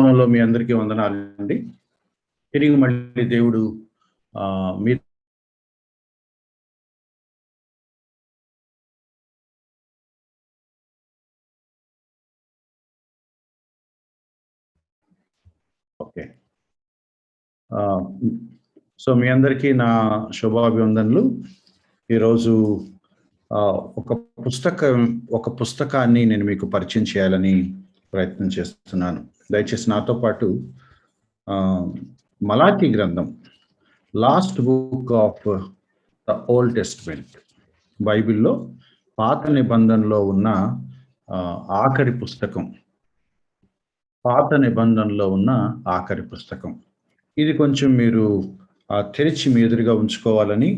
నామములో మీ అందరికీ వందనాలండి. తిరిగి మళ్ళీ దేవుడు మీ ఓకే. ఆహ్, సో, మీ అందరికీ నా శుభాభివందనలు. ఈరోజు ఒక ఒక పుస్తకాన్ని నేను మీకు పరిచయం చేయాలని ప్రయత్నం చేస్తున్నాను. దయచేసి నాతో పాటు ఆహ్, మలాకి గ్రంథం, last book of the old testament, బైబిల్‌లో పాత నిబంధనలో ఉన్న ఆఖరి పుస్తకం. పాత నిబంధనలో ఉన్న ఆఖరి పుస్తకం. ఇది కొంచెం మీరు తెరిచి మీ ఎదురుగా ఉంచుకోవాలని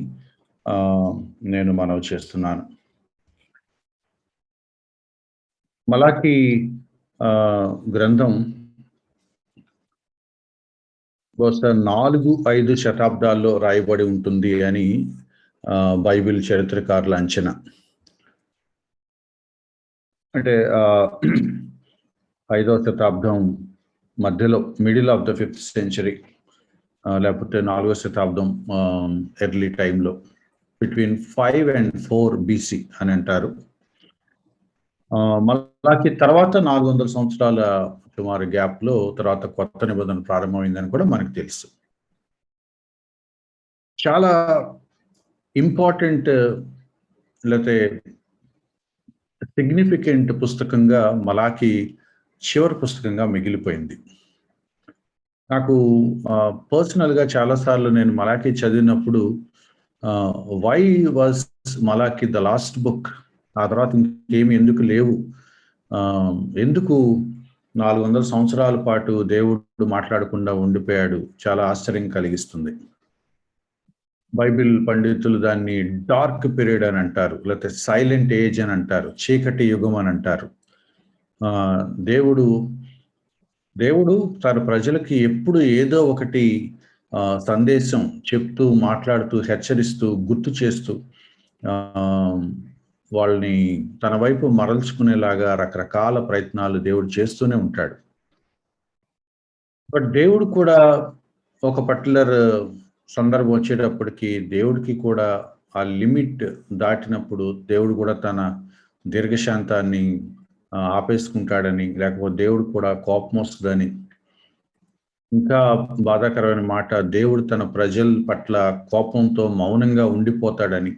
ఆహ్, నేను మనవి చేస్తున్నాను. మలాకి గ్రంథం బహుశా 4, 5 శతాబ్దాల్లో రాయబడి ఉంటుంది అని బైబిల్ చరిత్రకారుల అంచనా. అంటే 5వ శతాబ్దం మధ్యలో, middle of the 5th century, లేకపోతే 4వ శతాబ్దం ఎర్లీ టైంలో, బిట్వీన్ 5 and 4 బీసీ అని అంటారు. మలాకి తర్వాత 400 సంవత్సరాల సుమారు గ్యాప్‌లో తర్వాత కొత్త నిబంధన ప్రారంభమైందని కూడా మనకు తెలుసు. చాలా ఇంపార్టెంట్, లేతే సిగ్నిఫికెంట్ పుస్తకంగా మలాకి చివరి పుస్తకంగా మిగిలిపోయింది. నాకు పర్సనల్‌గా చాలా సార్లు నేను మలాకి చదివినప్పుడు వై వాస్ మలాకి ద లాస్ట్ బుక్? ఆ తర్వాత ఇంకేమి ఎందుకు లేవు? ఎందుకు 400 సంవత్సరాల పాటు దేవుడు మాట్లాడకుండా ఉండిపోయాడు? చాలా ఆశ్చర్యం కలిగిస్తుంది. బైబిల్ పండితులు దాన్ని డార్క్ పీరియడ్ అని అంటారు, లేకపోతే సైలెంట్ ఏజ్ అని అంటారు, చీకటి యుగం అని అంటారు. దేవుడు దేవుడు తన ప్రజలకి ఎప్పుడు ఏదో ఒకటి సందేశం చెప్తూ, మాట్లాడుతూ, హెచ్చరిస్తూ, గుర్తు చేస్తూ వాళ్ళని తన వైపు మరల్చుకునేలాగా రకరకాల ప్రయత్నాలు దేవుడు చేస్తూనే ఉంటాడు. బట్ దేవుడు కూడా ఒక పర్టిక్యులర్ సందర్భం వచ్చేటప్పటికి దేవుడికి కూడా ఆ లిమిట్ దాటినప్పుడు దేవుడు కూడా తన దీర్ఘశాంతాన్ని ఆపేసుకుంటాడని, లేకపోతే దేవుడు కూడా కోపం వస్తుందని, ఇంకా బాధాకరమైన మాట, దేవుడు తన ప్రజల పట్ల కోపంతో మౌనంగా ఉండిపోతాడని,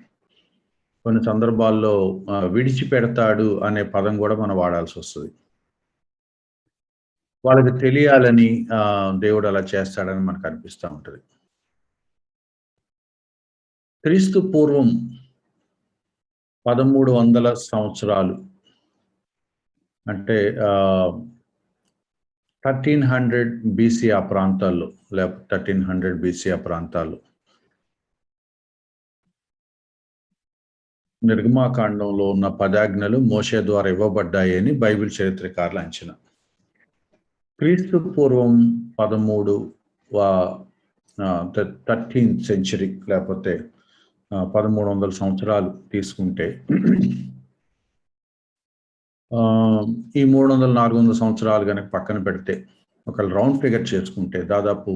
కొన్ని సందర్భాల్లో విడిచిపెడతాడు అనే పదం కూడా మనం వాడాల్సి వస్తుంది. వాళ్ళకి తెలియాలని దేవుడు అలా చేస్తాడని మనకు అనిపిస్తూ ఉంటుంది. క్రీస్తు పూర్వం 1300 సంవత్సరాలు, అంటే 1300 బీసీ ఆ ప్రాంతాల్లో, లేకపోతే 1300 బీసీ ఆ ప్రాంతాల్లో నిర్గమాకాండంలో ఉన్న 10 ఆజ్ఞలు మోషే ద్వారా ఇవ్వబడ్డాయి అని బైబిల్ చరిత్రకారుల అంచనా. క్రీస్తు పూర్వం 13th సెంచరీ, లేకపోతే 1300 సంవత్సరాలు తీసుకుంటే ఈ 300, 400 సంవత్సరాలు కనుక పక్కన పెడితే, ఒక రౌండ్ ఫిగర్ చేసుకుంటే దాదాపు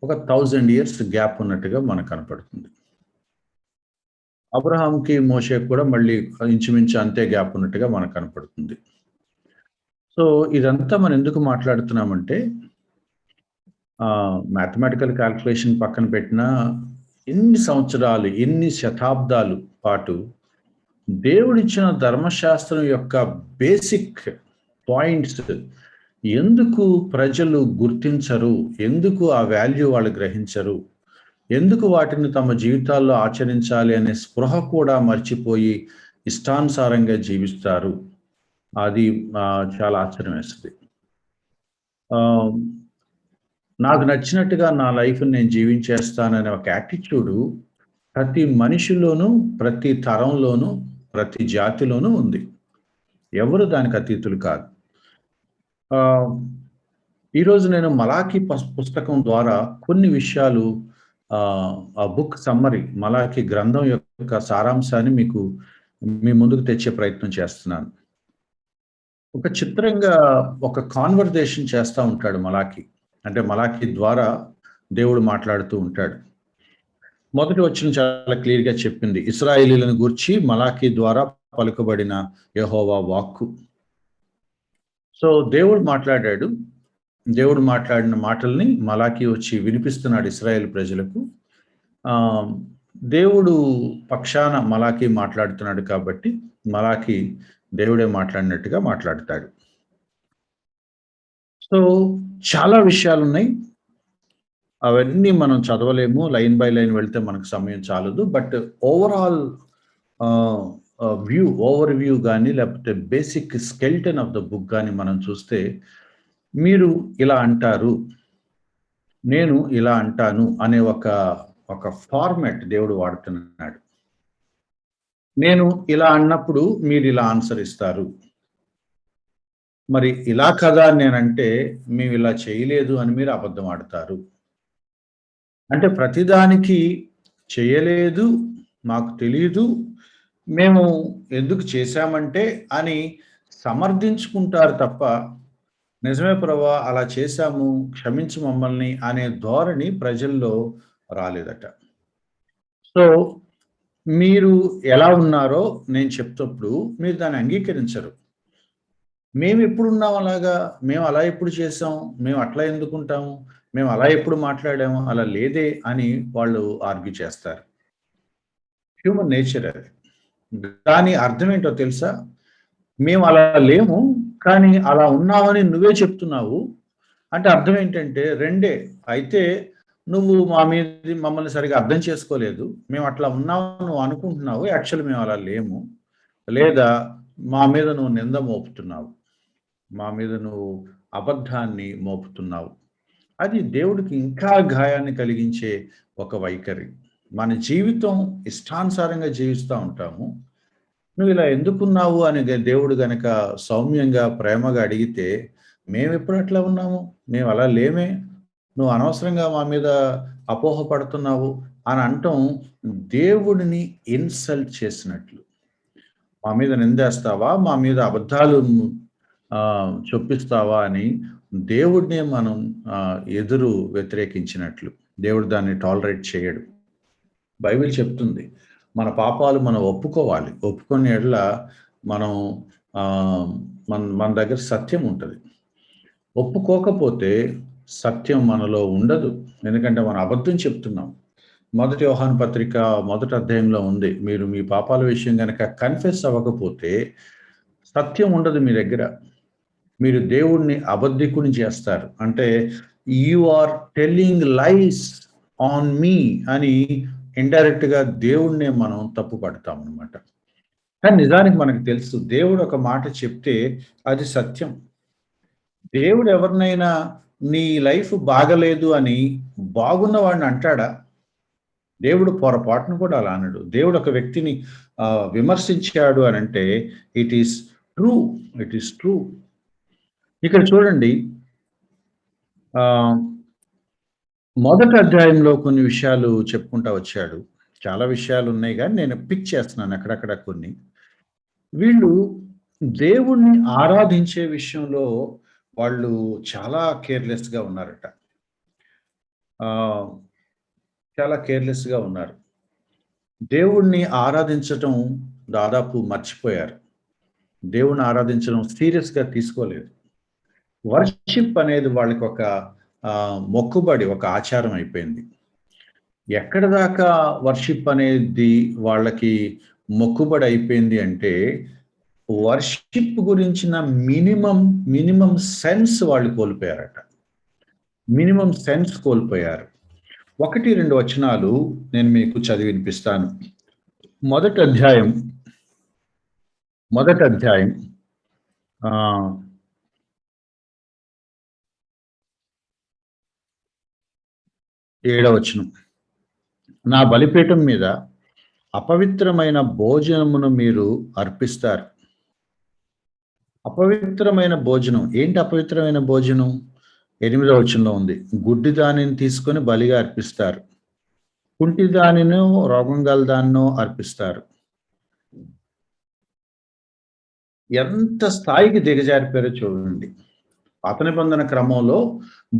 ఒక 1000 ఇయర్స్ గ్యాప్ ఉన్నట్టుగా మనకు కనపడుతుంది. అబ్రహాంకి, మోషేకి కూడా మళ్ళీ ఇంచుమించు అంతే గ్యాప్ ఉన్నట్టుగా మనకు కనపడుతుంది. సో, ఇదంతా మనం ఎందుకు మాట్లాడుతున్నామంటే, మ్యాథమెటికల్ క్యాల్కులేషన్ పక్కన పెట్టినా, ఎన్ని సంవత్సరాలు, ఎన్ని శతాబ్దాలు పాటు దేవుడిచ్చిన ధర్మశాస్త్రం యొక్క బేసిక్ పాయింట్స్ ఎందుకు ప్రజలు గుర్తించరు? ఎందుకు ఆ వాల్యూ వాళ్ళు గ్రహించరు? ఎందుకు వాటిని తమ జీవితాల్లో ఆచరించాలి అనే స్పృహ కూడా మర్చిపోయి ఇష్టానుసారంగా జీవిస్తారు? అది చాలా ఆశ్చర్యం వేస్తుంది. నాకు నచ్చినట్టుగా నా లైఫ్‌ని నేను జీవించేస్తాననే ఒక యాటిట్యూడు ప్రతి మనిషిలోనూ, ప్రతి తరంలోనూ, ప్రతి జాతిలోనూ ఉంది. ఎవరు దానికి అతీతులు కాదు. ఈరోజు నేను మలాకి పుస్తకం ద్వారా కొన్ని విషయాలు, ఆ బుక్ సమ్మరీ, మలాకి గ్రంథం యొక్క సారాంశాన్ని మీ ముందుకు తెచ్చే ప్రయత్నం చేస్తున్నాను. ఒక చిత్రంగా ఒక కాన్వర్జేషన్ చేస్తా ఉంటాడు మలాకి. అంటే మలాకి ద్వారా దేవుడు మాట్లాడుతూ ఉంటాడు. మొదటి వచనం చాలా క్లియర్‌గా చెప్పింది. ఇశ్రాయేలీయులను గూర్చి మలాకి ద్వారా పలుకబడిన యెహోవా వాక్కు. సో, దేవుడు మాట్లాడాడు. దేవుడు మాట్లాడిన మాటల్ని మలాకి వచ్చి వినిపిస్తున్నాడు ఇశ్రాయేలు ప్రజలకు. ఆహ్, దేవుడు పక్షాన మలాకి మాట్లాడుతున్నాడు కాబట్టి, మలాకి దేవుడే మాట్లాడినట్టుగా మాట్లాడతాడు. సో, చాలా విషయాలున్నాయి. అవన్నీ మనం చదవలేము. లైన్ బై లైన్ వెళ్తే మనకు సమయం చాలదు. బట్ ఓవరాల్ ఆహ్, ఓవర్ వ్యూ గాని, లేకపోతే basic skeleton of the book గాని మనం చూస్తే, మీరు ఇలా అంటారు, నేను ఇలా అంటాను అనే ఒక ఫార్మాట్ దేవుడు వాడుతున్నాడు. నేను ఇలా అన్నప్పుడు మీరిలా ఆన్సర్ ఇస్తారు. మరి ఇలా కదా అని నేనంటే, మేమిలా చేయలేదు అని మీరు అబద్ధం ఆడతారు. అంటే ప్రతిదానికి చేయలేదు, మాకు తెలీదు, మేము ఎందుకు చేశామంటే అని సమర్థించుకుంటారు తప్ప, నిజమే ప్రభా! అలా చేశాము, క్షమించు మమ్మల్ని అనే ధోరణి ప్రజల్లో రాలేదట. సో, మీరు ఎలా ఉన్నారో నేను చెప్తప్పుడు మీరు దాన్ని అంగీకరించరు. మేమెప్పుడున్నాం అలాగా? మేము అలా ఎప్పుడు చేశాం? మేము అట్లా ఎందుకుంటాము? మేము అలా ఎప్పుడు మాట్లాడాము? అలా లేదే అని వాళ్ళు ఆర్గ్యూ చేస్తారు. హ్యూమన్ నేచర్ అది. దాని అర్థమేంటో తెలుసా? మేము అలా లేము. కానీ అలా ఉన్నామని నువ్వే చెప్తున్నావు. అంటే అర్థం ఏంటంటే రెండే. అయితే నువ్వు మమ్మల్ని సరిగ్గా అర్థం చేసుకోలేదు. మేము అట్లా ఉన్నామని నువ్వు అనుకుంటున్నావు. యాక్చువల్లీ మేము అలా లేము. లేదా మా మీద నువ్వు నింద మోపుతున్నావు. మా మీద నువ్వు అబద్ధాన్ని మోపుతున్నావు. అది దేవుడికి ఇంకా గాయాన్ని కలిగించే ఒక వైఖరి. మన జీవితం ఇష్టానుసారంగా జీవిస్తా ఉంటాము. నువ్విలా ఎందుకున్నావు అని దేవుడు గనక సౌమ్యంగా, ప్రేమగా అడిగితే, మేమెప్పుడు అట్లా ఉన్నాము? మేమలా లేమే. నువ్వు అనవసరంగా మా మీద అపోహ పడుతున్నావు అని అనటం దేవుడిని ఇన్సల్ట్ చేసినట్లు. మా మీద నిందేస్తావా? మా మీద అబద్ధాలు చొప్పిస్తావా? అని దేవుడినే మనం ఎదురు వ్యతిరేకించినట్లు. దేవుడు దాన్ని టాలరేట్ చేయడు. బైబిల్ చెప్తుంది. మన పాపాలు మనం ఒప్పుకోవాలి. ఒప్పుకునే యెడల మనం ఆహ్, మన దగ్గర సత్యం ఉంటది. ఒప్పుకోకపోతే సత్యం మనలో ఉండదు. ఎందుకంటే మనం అబద్ధం చెప్తున్నాం. మొదటి యోహాను పత్రిక మొదటి అధ్యాయంలో ఉంది. మీరు మీ పాపాల విషయం గనక కన్ఫెస్ అవ్వకపోతే సత్యం ఉండదు మీ దగ్గర. మీరు దేవుడిని అబద్ధికుని చేస్తారు. అంటే you are telling lies on me అని ఇండైరెక్ట్‌గా దేవుడినే మనం తప్పు పడతామనమాట. కానీ నిజానికి మనకు తెలుసు దేవుడు ఒక మాట చెప్తే అది సత్యం. దేవుడు ఎవరినైనా నీ లైఫ్ బాగలేదు అని బాగున్న వాడిని అంటాడా? దేవుడు పొరపాటున కూడా అలా అనడు. దేవుడు ఒక వ్యక్తిని విమర్శించాడు అనంటే it is true. It is true. ఇక్కడ చూడండి ఆహ్, మొదటి అధ్యాయంలో కొన్ని విషయాలు చెప్పుకుంటా వచ్చాడు. చాలా విషయాలున్నాయి గానీ నేను పిక్ చేస్తున్నాను అక్కడక్కడ కొన్ని. వీళ్ళు దేవుణ్ణి ఆరాధించే విషయంలో వాళ్ళు చాలా కేర్‌లెస్‌గా ఉన్నారట. ఆహ్, చాలా కేర్‌లెస్‌గా ఉన్నారు. దేవుణ్ణి ఆరాధించటం దాదాపు మర్చిపోయారు. దేవుణ్ణి ఆరాధించడం సీరియస్‌గా తీసుకోలేదు. వర్షిప్ అనేది వాళ్ళకొక మొక్కుబడి, ఒక ఆచారం అయిపోయింది. ఎక్కడి దాకా వర్షిప్ అనేది వాళ్ళకి మొక్కుబడి అయిపోయింది అంటే, వర్షిప్ గురించిన మినిమమ్ సెన్స్ వాళ్ళు కోల్పోయారట. మినిమమ్ సెన్స్ కోల్పోయారు. 1, 2 వచనాలు నేను మీకు చదివి వినిపిస్తాను. మొదటి అధ్యాయం మొదటి అధ్యాయం ఆహ్, 7వ వచనం. నా బలిపీఠం మీద అపవిత్రమైన భోజనమును మీరు అర్పిస్తారు. అపవిత్రమైన భోజనం. ఏంటి అపవిత్రమైన భోజనం? 8వ వచనంలో ఉంది. గుడ్డి దానిని తీసుకొని బలిగా అర్పిస్తారు. కుంటి దానినో, రోగం గల దాన్నో అర్పిస్తారు. ఎంత స్థాయికి దిగజారిపోయారో చూడండి. పాత నిబంధన క్రమంలో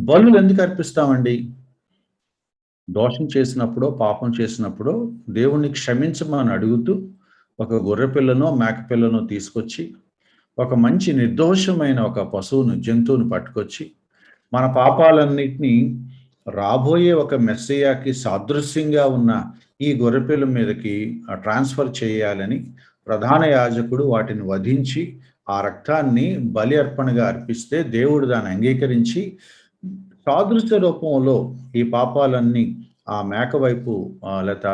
బలులు ఎందుకు అర్పిస్తామండి? దోషం చేసినప్పుడో, పాపం చేసినప్పుడో దేవుణ్ణి క్షమించమని అడుగుతూ, ఒక గొర్రె పిల్లనో, మేక పిల్లనో తీసుకొచ్చి, ఒక మంచి నిర్దోషమైన ఒక పశువును, జంతువును పట్టుకొచ్చి, మన పాపాలన్నిటిని రాబోయే ఒక మెస్సీయాకి సాదృశ్యంగా ఉన్న ఈ గొర్రెపిల్ల మీదకి ట్రాన్స్ఫర్ చేయాలని ప్రధాన యాజకుడు వాటిని వధించి, ఆ రక్తాన్ని బలి అర్పణగా అర్పిస్తే దేవుడు దాన్ని అంగీకరించి సాదృశ్య రూపంలో ఈ పాపాలన్నీ ఆ మేక వైపు లేతే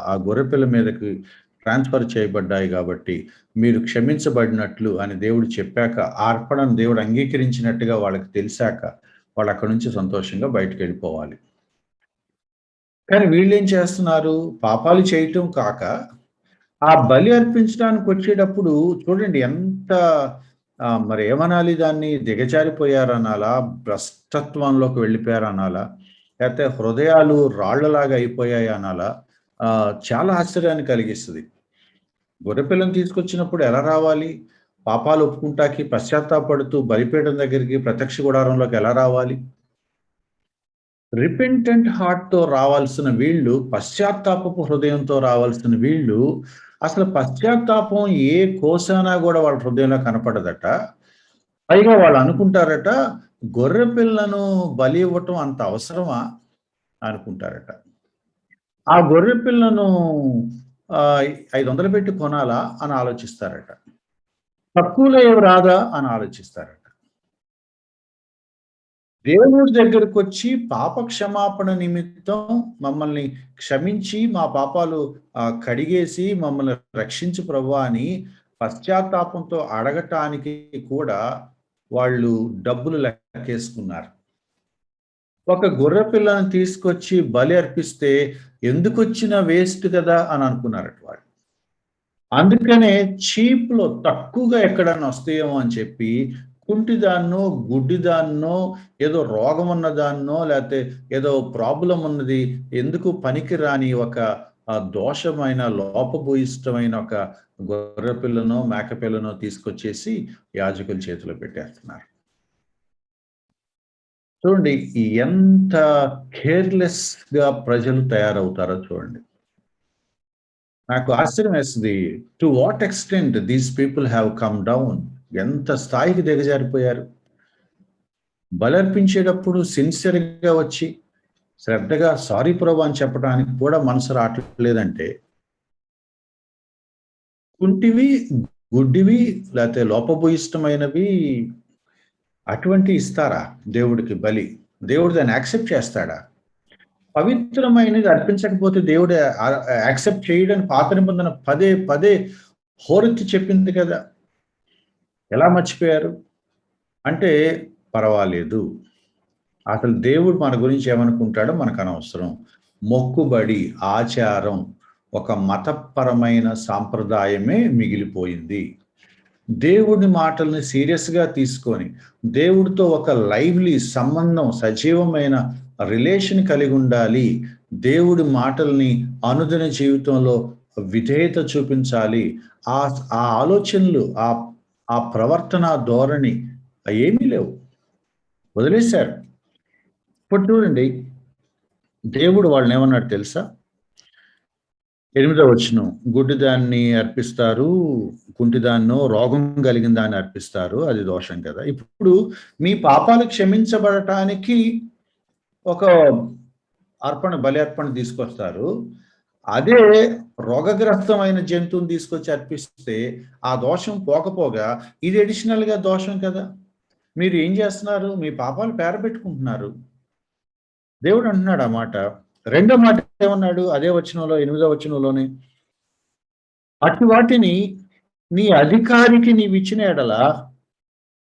ఆ గొర్రెపిల్ల మీదకి ట్రాన్స్ఫర్ చేయబడ్డాయి కాబట్టి మీరు క్షమించబడినట్లు అని దేవుడు చెప్పాక, ఆ అర్పణను దేవుడు అంగీకరించినట్టుగా వాళ్ళకి తెలిసాక, వాళ్ళు అక్కడి నుంచి సంతోషంగా బయటికెళ్ళిపోవాలి. కానీ వీళ్ళేం చేస్తున్నారు? పాపాలు చేయటం కాక, ఆ బలి అర్పించడానికి వచ్చేటప్పుడు చూడండి ఎంత మరి ఏమనాలి దాన్ని? దిగజారిపోయారనాలా? భ్రష్టత్వంలోకి వెళ్ళిపోయారనాలా? లేతే హృదయాలు రాళ్ళలాగా అయిపోయాయి అనాలా? చాలా ఆశ్చర్యాన్ని కలిగిస్తది. గొర్రెపిల్లని తీసుకొచ్చినప్పుడు ఎలా రావాలి? పాపాలు ఒప్పుకుంటాకి పశ్చాత్తాపపడుతూ బలిపీఠం దగ్గరికి ప్రత్యక్ష గుడారంలోకి ఎలా రావాలి? రిపెంటెంట్ హార్ట్‌తో రావాల్సిన వీళ్ళు, పశ్చాత్తాపపు హృదయంతో రావాల్సిన వీళ్ళు, అసలు పశ్చాత్తాపం ఏ కోశాన గూడా వాళ్ళ హృదయంలో కనపడదట. పైగా వాళ్ళు అనుకుంటారట, గొర్రె పిల్లను బలి ఇవ్వటం అంత అవసరమా? అనుకుంటారట. ఆ గొర్రె పిల్లను 500 పెట్టి కొనాలా? అని ఆలోచిస్తారట. తక్కువలో ఏమి రాదా? అని ఆలోచిస్తారట. దేవుడి దగ్గరకొచ్చి పాప క్షమాపణ నిమిత్తం మమ్మల్ని క్షమించి మా పాపాలు కడిగేసి మమ్మల్ని రక్షించు ప్రభువా అని పశ్చాత్తాపంతో అడగటానికి కూడా వాళ్ళు డబ్బులు లెక్కేసుకున్నారు. ఒక గొర్రె పిల్లను తీసుకొచ్చి బలి అర్పిస్తే ఎందుకొచ్చిన వేస్ట్ కదా అని అనుకున్నారట వాళ్ళు. అందుకనే చీప్‌లో తక్కువగా ఎక్కడన్నా వస్తాయేమో అని చెప్పి కుంటిదాన్నో, గుడ్డిదాన్నో, ఏదో రోగం ఉన్నదాన్నో, లేతే ఏదో ప్రాబ్లమ్ ఉన్నది, ఎందుకు పనికిరాని ఒక దోషమైన, లోపభూయిష్టమైన ఒక గొర్రె పిల్లనో, మేక పిల్లనో తీసుకొచ్చేసి యాజకుల చేతిలో పెట్టేస్తున్నారు. చూడండి ఎంత కేర్‌లెస్‌గా ప్రజలు తయారవుతారో చూడండి. నాకు ఆశ్చర్యం వేస్తది. To what extent these people have come down. ఎంత స్థాయికి దిగజారిపోయారు. బలర్పించేటప్పుడు సిన్సియర్‌గా వచ్చి, శ్రద్ధగా సారీ ప్రభు అని చెప్పడానికి కూడా మనసు రావట్లేదంటే, కుంటివి, గుడ్డివి లేతే లోపభూయిష్టమైనవి అటువంటివి ఇస్తారా దేవుడికి బలి? దేవుడు దాన్ని యాక్సెప్ట్ చేస్తాడా? పవిత్రమైనది అర్పించకపోతే దేవుడు యాక్సెప్ట్ చేయడని పాత నిబంధన పదే పదే హోరెత్తి చెప్పింది కదా! ఎలా మర్చిపోయారు? అంటే పర్వాలేదు. అసలు దేవుడు మన గురించి ఏమనుకుంటాడో మనకనవసరం. మొక్కుబడి, ఆచారం, ఒక మతపరమైన సాంప్రదాయమే మిగిలిపోయింది. దేవుడి మాటల్ని సీరియస్‌గా తీసుకొని, దేవుడితో ఒక లైవ్లీ సంబంధం, సజీవమైన రిలేషన్ కలిగుండాలి. దేవుడి మాటల్ని అనుదిన జీవితంలో విధేయత చూపించాలి. ఆ ఆలోచనలు, ఆ ప్రవర్తన ధోరణి అయేమీ లేవు. వదిలేశారు. ఇప్పుడు చూడండి, దేవుడు వాళ్ళనేమన్నాడో తెలుసా? 8వ వచనం. గుడ్డిదాన్ని అర్పిస్తారు, కుంటిదాన్నో, రోగం కలిగిన దాన్ని అర్పిస్తారు. అది దోషం కదా! ఇప్పుడు మీ పాపాలు క్షమించబడటానికి ఒక బలి అర్పణ తీసుకొస్తారు. అదే రోగగ్రస్తమైన జంతువుని తీసుకొచ్చి అర్పిస్తే, ఆ దోషం పోకపోగా ఇది అడిషనల్‌గా దోషం కదా! మీరు ఏం చేస్తున్నారు? మీ పాపాలు పేరబెట్టుకుంటున్నారు. దేవుడు అంటున్నాడు ఆ మాట. రెండో మాట ఏమన్నాడు? అదే వచనంలో 8వ వచనంలోనే. అటు వాటిని నీ అధికారికి నీవిచ్చిన ఎడల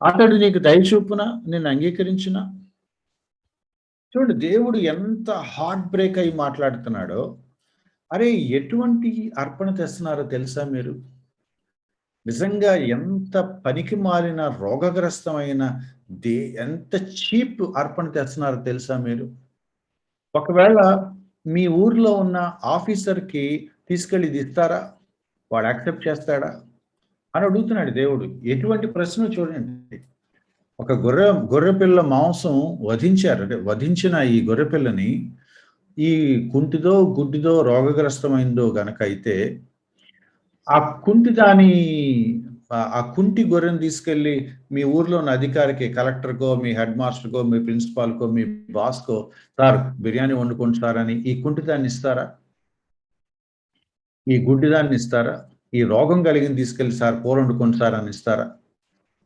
అతడు నీకు దయ చూపున నిన్ను అంగీకరించునా? చూడండి దేవుడు ఎంత హార్ట్ బ్రేక్ అయ్యి మాట్లాడుతున్నాడో. అరే! ఎటువంటి అర్పణ తెస్తున్నారో తెలుసా మీరు? నిజంగా ఎంత పనికిమాలిన రోగగ్రస్తమైన ఎంత చీప్ అర్పణ తెస్తున్నారో తెలుసా మీరు? ఒకవేళ మీ ఊర్లో ఉన్న ఆఫీసర్‌కి తీసుకెళ్ళి ఇది ఇస్తారా? వాడు యాక్సెప్ట్ చేస్తాడా? అని అడుగుతున్నాడు దేవుడు. ఎటువంటి ప్రశ్న చూడండి. ఒక గొర్రెపిల్ల మాంసం వధించారు. అంటే వధించిన ఈ గొర్రెపిల్లని ఈ కుంటిదో, గుడ్డిదో, రోగగ్రస్తమైందో గనక అయితే, ఆ కుంటి దాని ఆ కుంటి గొర్రెను తీసుకెళ్ళి మీ ఊర్లో ఉన్న అధికారికి, కలెక్టర్‌కో, మీ హెడ్ మాస్టర్‌కో, మీ ప్రిన్సిపాల్‌కో, మీ బాస్‌కో, సార్ బిర్యానీ వండుకోండి సార్ అని ఈ కుంటి దాన్ని ఇస్తారా? ఈ గుడ్డిదాన్ని ఇస్తారా? ఈ రోగం కలిగింది తీసుకెళ్ళి సార్ కూర వండుకోండి సార్ అని ఇస్తారా?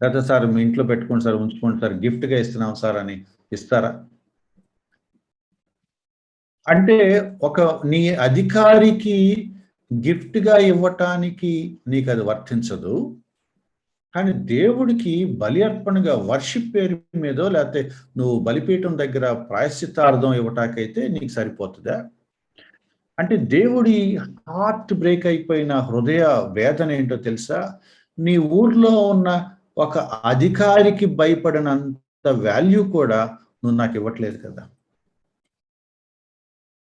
లేకపోతే సార్ మీ ఇంట్లో పెట్టుకోండి సార్, ఉంచుకోండి సార్, గిఫ్ట్‌గా ఇస్తున్నాం సార్ అని ఇస్తారా? అంటే ఒక నీ అధికారికి గిఫ్ట్‌గా ఇవ్వటానికి నీకది వర్తించదు. కానీ దేవుడికి బలి అర్పణగా వర్షిప్ పేరు మీదో లేతే నువ్వు బలిపీఠం దగ్గర ప్రాయశ్చిత్తార్థం ఇవ్వటానికైతే నీకు సరిపోతదా? అంటే దేవుడి హార్ట్ బ్రేక్ అయిపోయిన హృదయ వేదన ఏంటో తెలుసా? నీ ఊర్లో ఉన్న ఒక అధికారికి భయపడినంత వాల్యూ కూడా నువ్వు నాకివ్వట్లేదు కదా!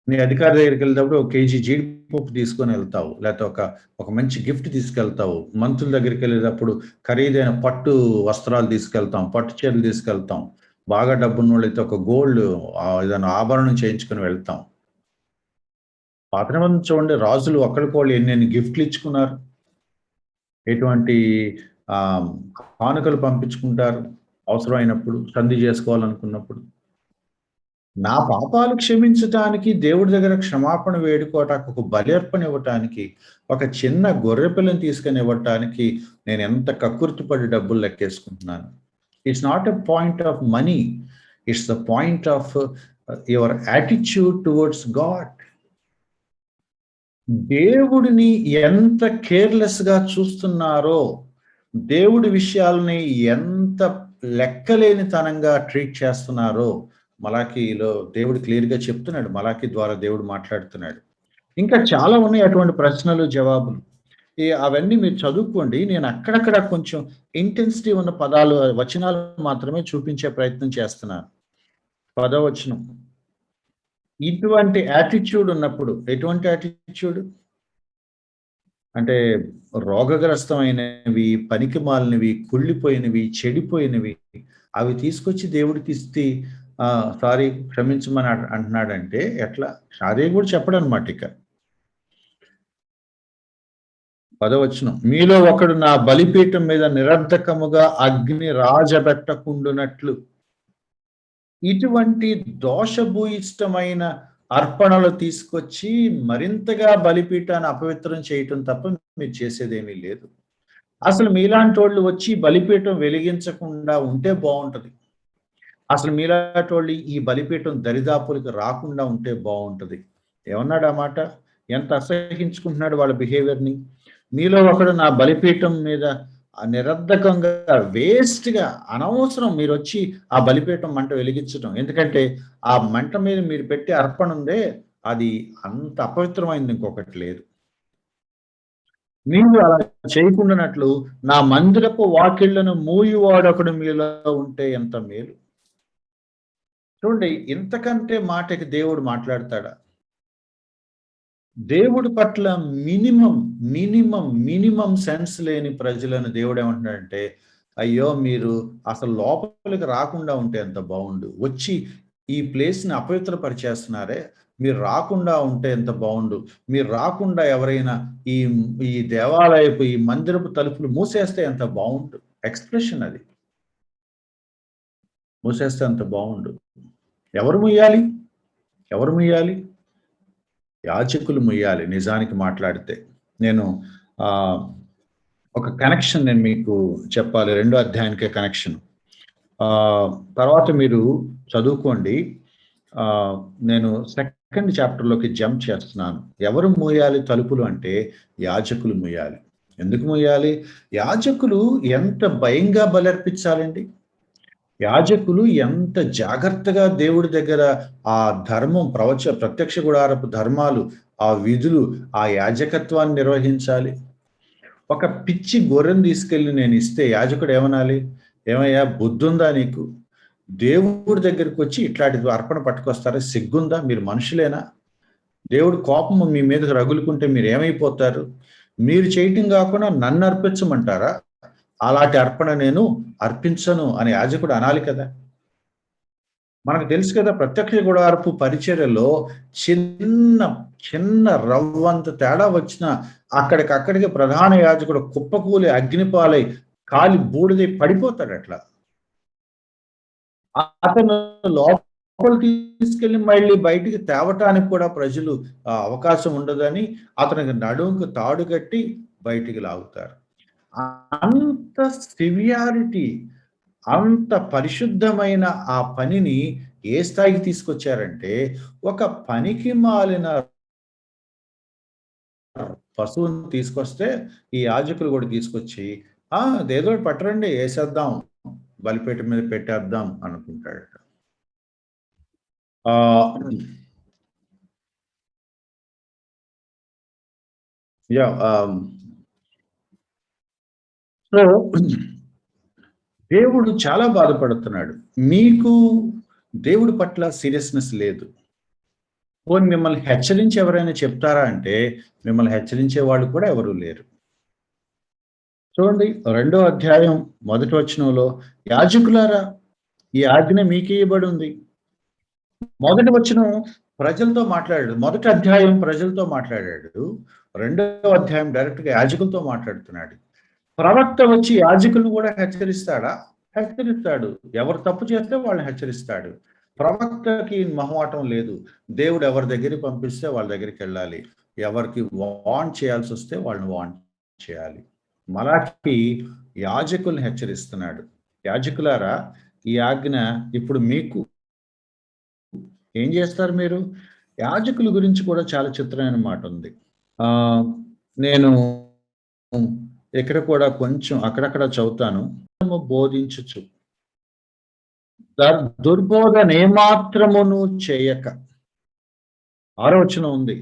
నీ అధికారి దగ్గరికెళ్ళేటప్పుడు ఒక కేజీ జీడిపప్పు తీసుకొనెళ్తావు. లేతే ఒక మంచి గిఫ్ట్ తీసుకెళ్తావు. మంత్రుల దగ్గరికెళ్ళేటప్పుడు ఖరీదైన పట్టు వస్త్రాలు తీసుకెళ్తాం. పట్టు చీరలు తీసుకెళ్తాం. బాగా డబ్బున్నోళ్ళైతే ఒక గోల్డ్ ఏదైనా ఆభరణం చేయించుకొని వెళ్తాం. పాత నిబంధన చూడండి రాజులు ఒకళ్ళకొకళ్ళు ఎన్నెన్ని గిఫ్ట్‌లు ఇచ్చుకున్నారు. ఎటువంటి ఆహ్, కానుకలు పంపించుకుంటారు అవసరమైనప్పుడు, సంధి చేసుకోవాలనుకున్నప్పుడు. నా పాపాలు క్షమించటానికి దేవుడి దగ్గర క్షమాపణ వేడుకోవటానికి, ఒక బలి అర్పణ ఇవ్వటానికి, ఒక చిన్న గొర్రె పిల్లని తీసుకొని ఇవ్వటానికి నేనెంత కక్కుర్తిపడి డబ్బులు లెక్కేసుకుంటున్నాను. It's not a point of money. It's the point of your attitude towards God. దేవుడిని ఎంత కేర్‌లెస్‌గా చూస్తున్నారో, దేవుడి విషయాల్ని ఎంత లెక్కలేనితనంగా ట్రీట్ చేస్తున్నారో, మలాకీలో దేవుడు క్లియర్‌గా చెప్తున్నాడు. మలాకీ ద్వారా దేవుడు మాట్లాడుతున్నాడు. ఇంకా చాలా ఉన్నాయి అటువంటి ప్రశ్నలు, జవాబులు. అవన్నీ మీరు చదువుకోండి. నేను అక్కడక్కడ కొంచెం ఇంటెన్సిటీ ఉన్న పదాలు, వచనాలు మాత్రమే చూపించే ప్రయత్నం చేస్తున్నాను. 10వ వచనం. ఇటువంటి యాటిట్యూడ్ ఉన్నప్పుడు ఎటువంటి యాటిట్యూడ్? అంటే రోగగ్రస్తమైనవి, పనికిమాలినవి, కుళ్ళిపోయినవి, చెడిపోయినవి అవి తీసుకొచ్చి దేవుడికిస్తే సారీ క్షమించమని అంటున్నాడంటే ఎట్లా? అదే కూడా చెప్పడనమాట ఇక. 10వ వచనం. మీలో ఒకడు నా బలిపీఠం మీద నిరర్ధకముగా అగ్ని రాజబెట్టకుండునట్లు ఇటువంటి దోషభూయిష్టమైన అర్పణలు తీసుకొచ్చి మరింతగా బలిపీఠాన్ని అపవిత్రం చేయటం తప్ప మీరు చేసేదేమీ లేదు. అసలు మీలాంటోళ్ళు వచ్చి బలిపీఠం వెలిగించకుండా ఉంటే బావుంటది. అసలు మీలాంటోళ్ళు ఈ బలిపీఠం దరిదాపులకి రాకుండా ఉంటే బావుంటది. ఏమన్నాడు ఆ మాట? ఎంత అసహ్యించుకుంటున్నాడు వాళ్ళ బిహేవియర్‌ని. మీలో ఒకడు నా బలిపీఠం మీద నిరర్ధకంగా వేస్ట్‌గా అనవసరం మీరొచ్చి ఆ బలిపీఠం మంట వెలిగించటం. ఎందుకంటే ఆ మంట మీద మీరు పెట్టే అర్పణ ఉందే అది అంత అపవిత్రమైంది ఇంకొకటి లేదు. మీరు అలా చేయకుండానట్లు నా మందిరపు వాకిళ్లను మూయువాడొకడు మీలో ఉంటే ఎంత మేలు. చూడండి ఇంతకంటే మాటకి దేవుడు మాట్లాడతాడా? దేవుడి పట్ల మినిమం సెన్స్ లేని ప్రజలను దేవుడేమంటున్నాడంటే, అయ్యో! మీరు అసలు లోపలికి రాకుండా ఉంటే ఎంత బావుండు. వచ్చి ఈ ప్లేస్‌ని అపవిత్రపరిచేస్తున్నారే, మీరు రాకుండా ఉంటే ఎంత బావుండు. మీరు రాకుండా ఎవరైనా ఈ ఈ దేవాలయపు, ఈ మందిరపు తలుపులు మూసేస్తే ఎంత బావుండు. ఎక్స్‌ప్రెషన్ అది. మూసేస్తే ఎంత బావుండు. ఎవరు ముయ్యాలి? ఎవరు ముయ్యాలి? యాజకులు ముయ్యాలి నిజానికి మాట్లాడితే. నేను ఆహ్, ఒక కనెక్షన్ నేను మీకు చెప్పాలి. రెండో అధ్యాయానికే కనెక్షన్. ఆహ్, తర్వాత మీరు చదువుకోండి. ఆహ్, నేను సెకండ్ చాప్టర్‌లోకి జంప్ చేస్తున్నాను. ఎవరు మూయాలి తలుపులు అంటే యాజకులు మూయాలి. ఎందుకు మూయాలి? యాజకులు ఎంత భయంగా బలర్పించాలండి? యాజకులు ఎంత జాగ్రత్తగా దేవుడి దగ్గర ఆ ధర్మం ప్రత్యక్ష గుడారపు ధర్మాలు, ఆ విధులు, ఆ యాజకత్వాన్ని నిర్వహించాలి. ఒక పిచ్చి గొర్రెను తీసుకెళ్ళి నేనిస్తే యాజకుడు ఏమనాలి? "ఏమయ్యా బుద్ధుందా నీకు? దేవుడి దగ్గరికొచ్చి ఇట్లాంటిది అర్పణ పట్టుకొస్తారా? సిగ్గుందా? మీరు మనుషులేనా? దేవుడి కోపం మీ మీదకి రగులుకుంటే మీరేమైపోతారు? మీరు చేయటం కాకుండా నన్ను అర్పించమంటారా? అలాంటి అర్పణ నేను అర్పించను అని యాజకుడు అనాలి కదా! మనకు తెలుసు కదా! ప్రత్యక్ష గుడారపు పరిచర్యలో చిన్న, చిన్న రవ్వంత తేడా వచ్చినా అక్కడికక్కడికి ప్రధాన యాజకుడు కుప్పకూలి అగ్నిపాలై కాలి బూడిదై పడిపోతాడట్లా. అతను లోపలికి తీసుకెళ్ళి మళ్ళీ బయటికి తేవటానికి కూడా ప్రజలు అవకాశం ఉండదని అతనికి నడుముకు తాడు కట్టి బయటికి లాగుతారు. అంత సివియారిటీ, అంత పరిశుద్ధమైన ఆ పనిని ఏ స్థాయికి తీసుకొచ్చారంటే, ఒక పనికిమాలిన పశువుని తీసుకొస్తే, ఈ యాజకులు కూడా తీసుకొచ్చి, అదేదో ఒకటి పట్టరండి ఏసేద్దాం, బలిపీఠం మీద పెట్టేద్దాం అనుకుంటాడట. ఆహ్, యాహ్! సో, దేవుడు చాలా బాధపడుతున్నాడు. మీకు దేవుడి పట్ల సీరియస్‌నెస్ లేదు. పోనీ మిమ్మల్ని హెచ్చరించి ఎవరైనా చెప్తారా అంటే, మిమ్మల్ని హెచ్చరించే వాళ్ళు కూడా ఎవరు లేరు. చూడండి, రెండో అధ్యాయం మొదటి వచనంలో, యాజకులారా ఈ ఆజ్ఞ మీకే ఇవ్వబడింది. మొదటి వచనం ప్రజలతో మాట్లాడాడు. మొదటి అధ్యాయం ప్రజలతో మాట్లాడాడు. రెండో అధ్యాయం డైరెక్ట్‌గా యాజకులతో మాట్లాడుతున్నాడు. ప్రవక్త వచ్చి యాజకులను కూడా హెచ్చరిస్తాడా? హెచ్చరిస్తాడు. ఎవరు తప్పు చేస్తే వాళ్ళని హెచ్చరిస్తాడు. ప్రవక్తకి మొహమాటం లేదు. దేవుడు ఎవరి దగ్గరికి పంపిస్తే వాళ్ళ దగ్గరికెళ్ళాలి. ఎవరికి వార్న్ చేయాల్సొస్తే వాళ్ళని వార్న్ చేయాలి. మలాకి యాజకుల్ని హెచ్చరిస్తున్నాడు. యాజకులారా, ఈ ఆజ్ఞ ఇప్పుడు మీకు. ఏం చేస్తారు మీరు? యాజకుల గురించి కూడా చాలా చిత్రమైన మాట ఉంది. నేను ఇక్కడ కూడా కొంచెం అక్కడక్కడ చదువుతాను. బోధించుచు దుర్బోధన ఏమాత్రమును చేయక. 6వ వచనం ఉంది.